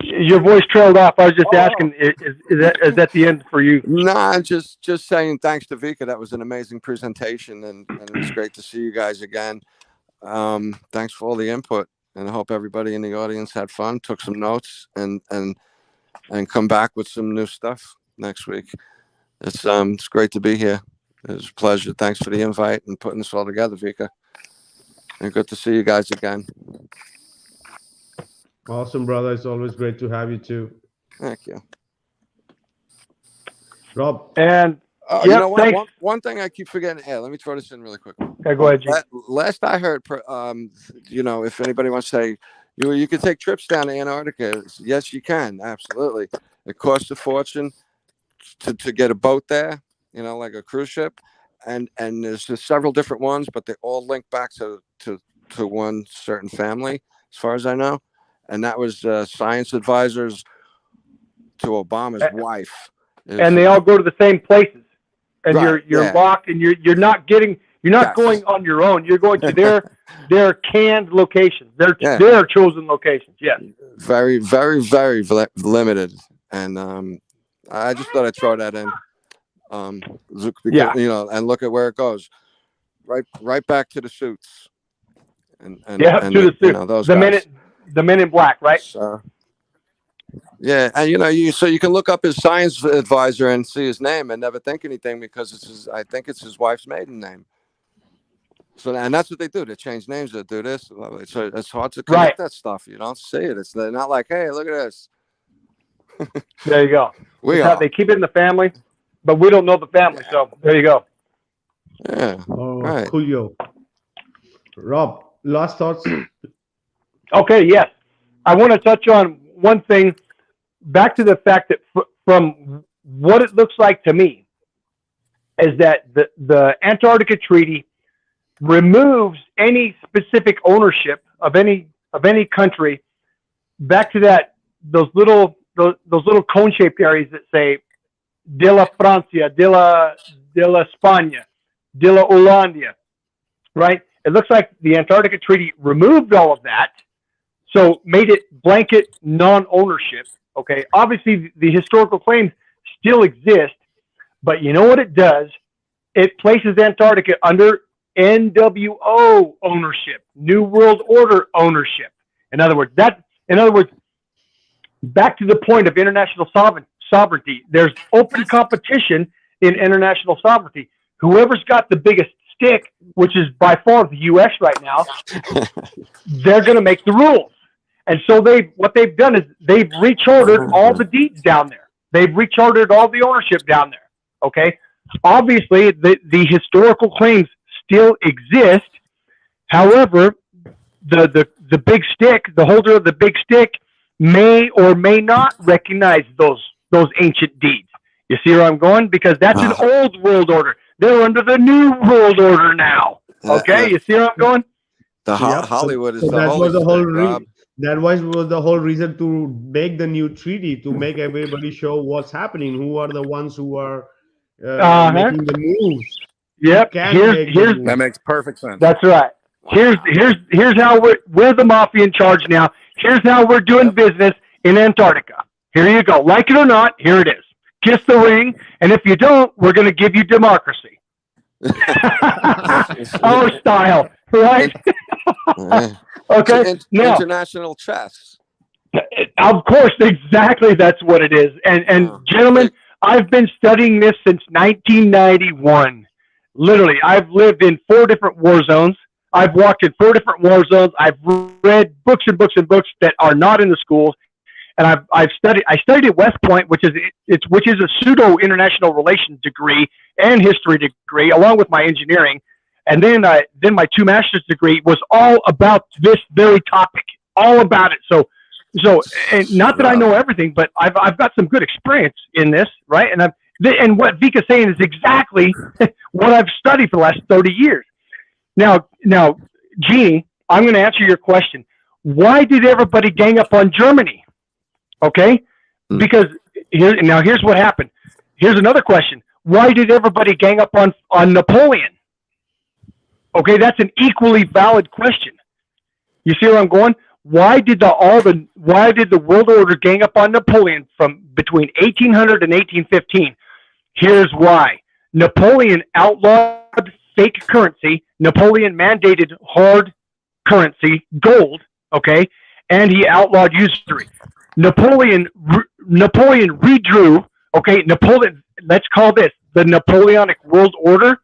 Your voice trailed off. I was just asking, is that the end for you? Nah, just saying thanks to Vikka. That was an amazing presentation, and it was great to see you guys again. Thanks for all the input, and I hope everybody in the audience had fun, took some notes, and come back with some new stuff next week. It's great to be here. It was a pleasure. Thanks for the invite and putting this all together, Vikka. And good to see you guys again. Awesome, brother. It's always great to have you too. Thank you. Rob. And you know what? One thing I keep forgetting. Hey, let me throw this in really quick. Okay, go ahead, Gene. Last I heard, if anybody wants to say, you can take trips down to Antarctica. Yes, you can. Absolutely. It costs a fortune to get a boat there, like a cruise ship. And there's just several different ones, but they all link back to one certain family, as far as I know. And that was science advisors to Obama's wife. And they all go to the same places. And you're locked, and you're not going on your own. You're going to their canned locations, their chosen locations. Yes. Very, very, very limited. And I just thought I'd throw that in. Because, and look at where it goes. Right back to the suits. And to the suits. Those guys. The men in black, right? Yeah, and you can look up his science advisor and see his name and never think anything because I think it's his wife's maiden name. So, and that's what they do. They change names. They do this. So it's hard to connect that stuff. You don't see it. They're not like, hey, look at this. There you go. They keep it in the family, but we don't know the family. So there you go. Yeah. Right. Coolio. Rob, last thoughts. Okay, yes. I want to touch on one thing, back to the fact that from what it looks like to me, is that the Antarctica Treaty removes any specific ownership of any country back to those little cone-shaped areas that say de la Francia, de la España, de la Hollandia, right? It looks like the Antarctica Treaty removed all of that. So made it blanket non-ownership. Okay, obviously the historical claims still exist, but you know what it does? It places Antarctica under NWO ownership, New World Order ownership. In other words, back to the point of international sovereignty. There's open competition in international sovereignty. Whoever's got the biggest stick, which is by far the U.S. right now, they're going to make the rules. And so what they've done is they've rechartered all the deeds down there. They've rechartered all the ownership down there. Okay. Obviously, the historical claims still exist, However, the big stick, the holder of the big stick, may or may not recognize those ancient deeds. You see where I'm going? Because that's an old world order. They're under the new world order now. Okay, you see where I'm going? Hollywood is so the that holy was the whole stick, Rob. that was the whole reason to make the new treaty, to make everybody show what's happening, who are the ones who are making the moves. Yep. That makes perfect sense. That's right. Here's how we're the mafia in charge now. Here's how we're doing business in Antarctica. Here you go. Like it or not, here it is. Kiss the ring, and if you don't, we're going to give you democracy. Our style, right? Okay. Now, international chess. Of course, exactly. That's what it is. And gentlemen, I've been studying this since 1991. Literally, I've lived in 4 different war zones. I've walked in 4 different war zones. I've read books and books and books that are not in the schools. And I studied at West Point, which is a pseudo international relations degree and history degree, along with my engineering. And then my 2 master's degree was all about this very topic, all about it. So and not that I know everything, but I've got some good experience in this, right? And what Vikka's saying is exactly what I've studied for the last 30 years. Now, Jeannie, I'm going to answer your question. Why did everybody gang up on Germany? Okay, because here's what happened. Here's another question. Why did everybody gang up on Napoleon? Okay, that's an equally valid question. You see where I'm going? Why did the world order gang up on Napoleon from between 1800 and 1815? Here's why. Napoleon outlawed fake currency. Napoleon mandated hard currency, gold, okay? And he outlawed usury. Napoleon redrew, okay? Let's call this the Napoleonic world order,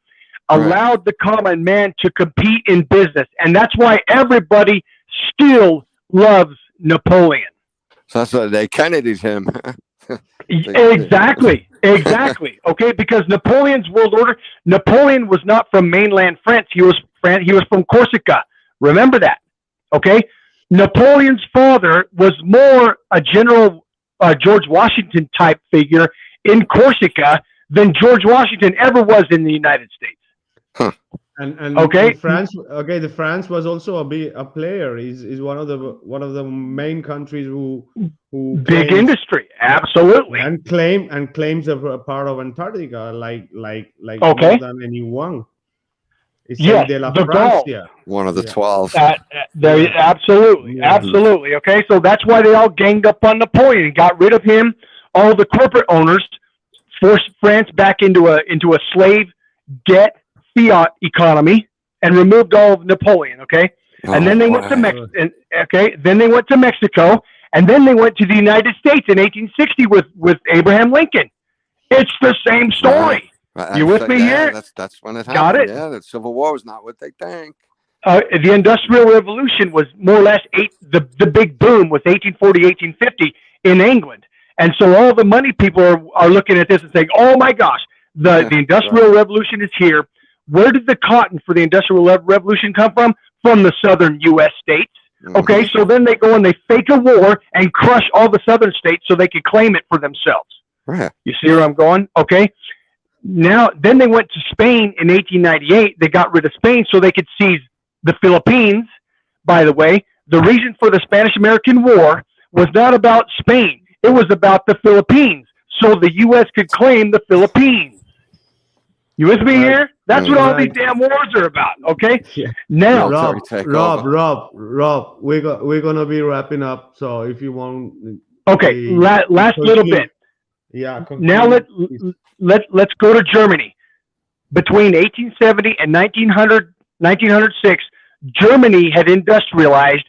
allowed the common man to compete in business. And that's why everybody still loves Napoleon. So that's why they Kennedy'd him. Exactly. Okay, because Napoleon's world order, Napoleon was not from mainland France. He was from Corsica. Remember that. Okay? Napoleon's father was more a General George Washington type figure in Corsica than George Washington ever was in the United States. Huh. And okay, France. Okay, the France was also a player. Is one of the main countries who big claims, industry, absolutely, and claims a part of Antarctica, like okay, more than anyone. Yes, the Francia. One of the 12. Absolutely. Okay, so that's why they all ganged up on Napoleon and got rid of him. All the corporate owners forced France back into a slave debt fiat economy and removed all of Napoleon. Okay, and then they went to Mexico. Okay, then they went to Mexico, and then they went to the United States in 1860 with Abraham Lincoln. It's the same story. You with me here? That's when it happened. Got it? Yeah, the Civil War was not what they think. The Industrial Revolution was more or less the big boom was 1840, 1850 in England. And so all the money people are looking at this and saying, oh my gosh, the Industrial Revolution is here. Where did the cotton for the Industrial Revolution come from? From the southern U.S. states. Okay, so then they go and they fake a war and crush all the southern states so they can claim it for themselves. Right. You see where I'm going? Okay. Now, then they went to Spain in 1898. They got rid of Spain so they could seize the Philippines. By the way, the reason for the Spanish-American War was not about Spain. It was about the Philippines, so the U.S. could claim the Philippines. You with me here? That's what all these damn wars are about, okay? Yeah. Now, Rob, we're gonna be wrapping up. So if you want, okay, last little bit. Yeah. Now let's go to Germany. Between 1870 and 1906, Germany had industrialized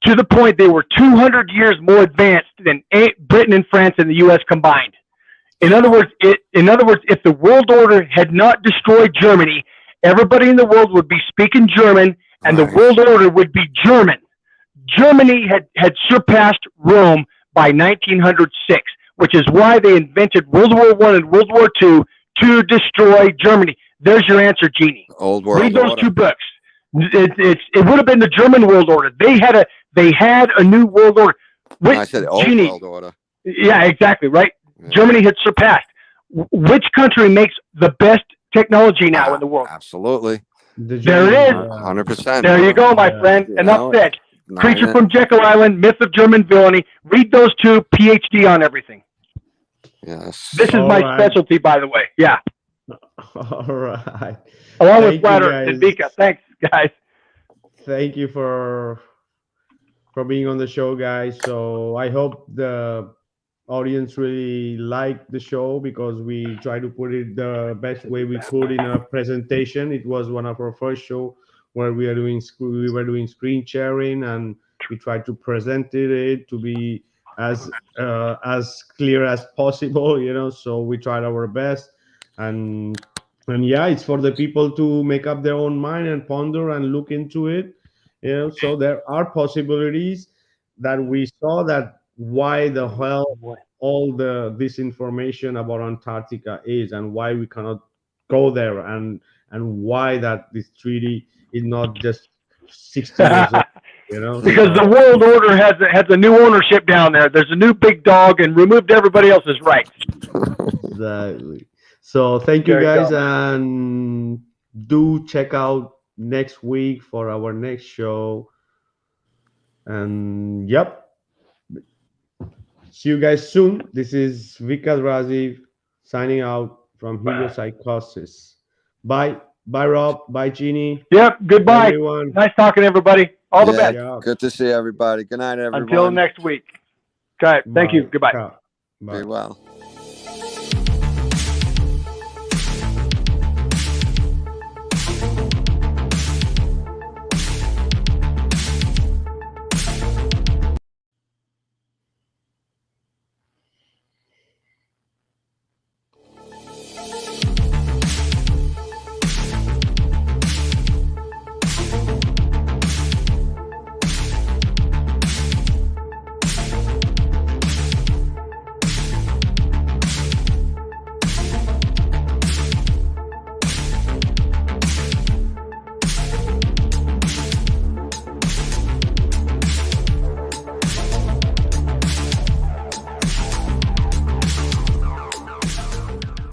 to the point they were 200 years more advanced than Britain and France and the U.S. combined. In other words, if the world order had not destroyed Germany, everybody in the world would be speaking German, and the world order would be German. Germany had surpassed Rome by 1906, which is why they invented World War I and World War II to destroy Germany. There's your answer, Jeannie. Old World Read those Order. 2 books. It would have been the German world order. They had a new world order. I said old world order. Yeah, exactly, right? Yeah. Germany had surpassed. Which country makes the best technology now in the world? Absolutely. There it is. 100%. There you go, my friend. Enough said. Creature from Jekyll Island, Myth of German Villainy. Read those two, PhD on everything. Yes. This is my specialty, by the way. Yeah. All right. Along with Flatter and Vikka. Thanks, guys. Thank you for being on the show, guys. So I hope the audience really liked the show because we try to put it the best way we could in a presentation. It was one of our first show where we were doing screen sharing, and we tried to present it to be as clear as possible, you know. So we tried our best, and yeah, it's for the people to make up their own mind and ponder and look into it, you know. So there are possibilities that we saw that why the hell all this information about Antarctica is, and why we cannot go there, and why that this treaty is not just 60 years old, you know. Because the world order has a new ownership down there. There's a new big dog and removed everybody else's rights. Exactly. So thank you, guys, and do check out next week for our next show. And yep. See you guys soon. This is VikkaDraziv signing out from Heliopsychosis. Bye. Bye, Rob. Bye, Jeannie. Yep. Goodbye. Bye, everyone. Nice talking to everybody. All the best. Yeah. Good to see everybody. Good night, everyone. Until next week. Okay. Thank you. Goodbye. Bye. Be well.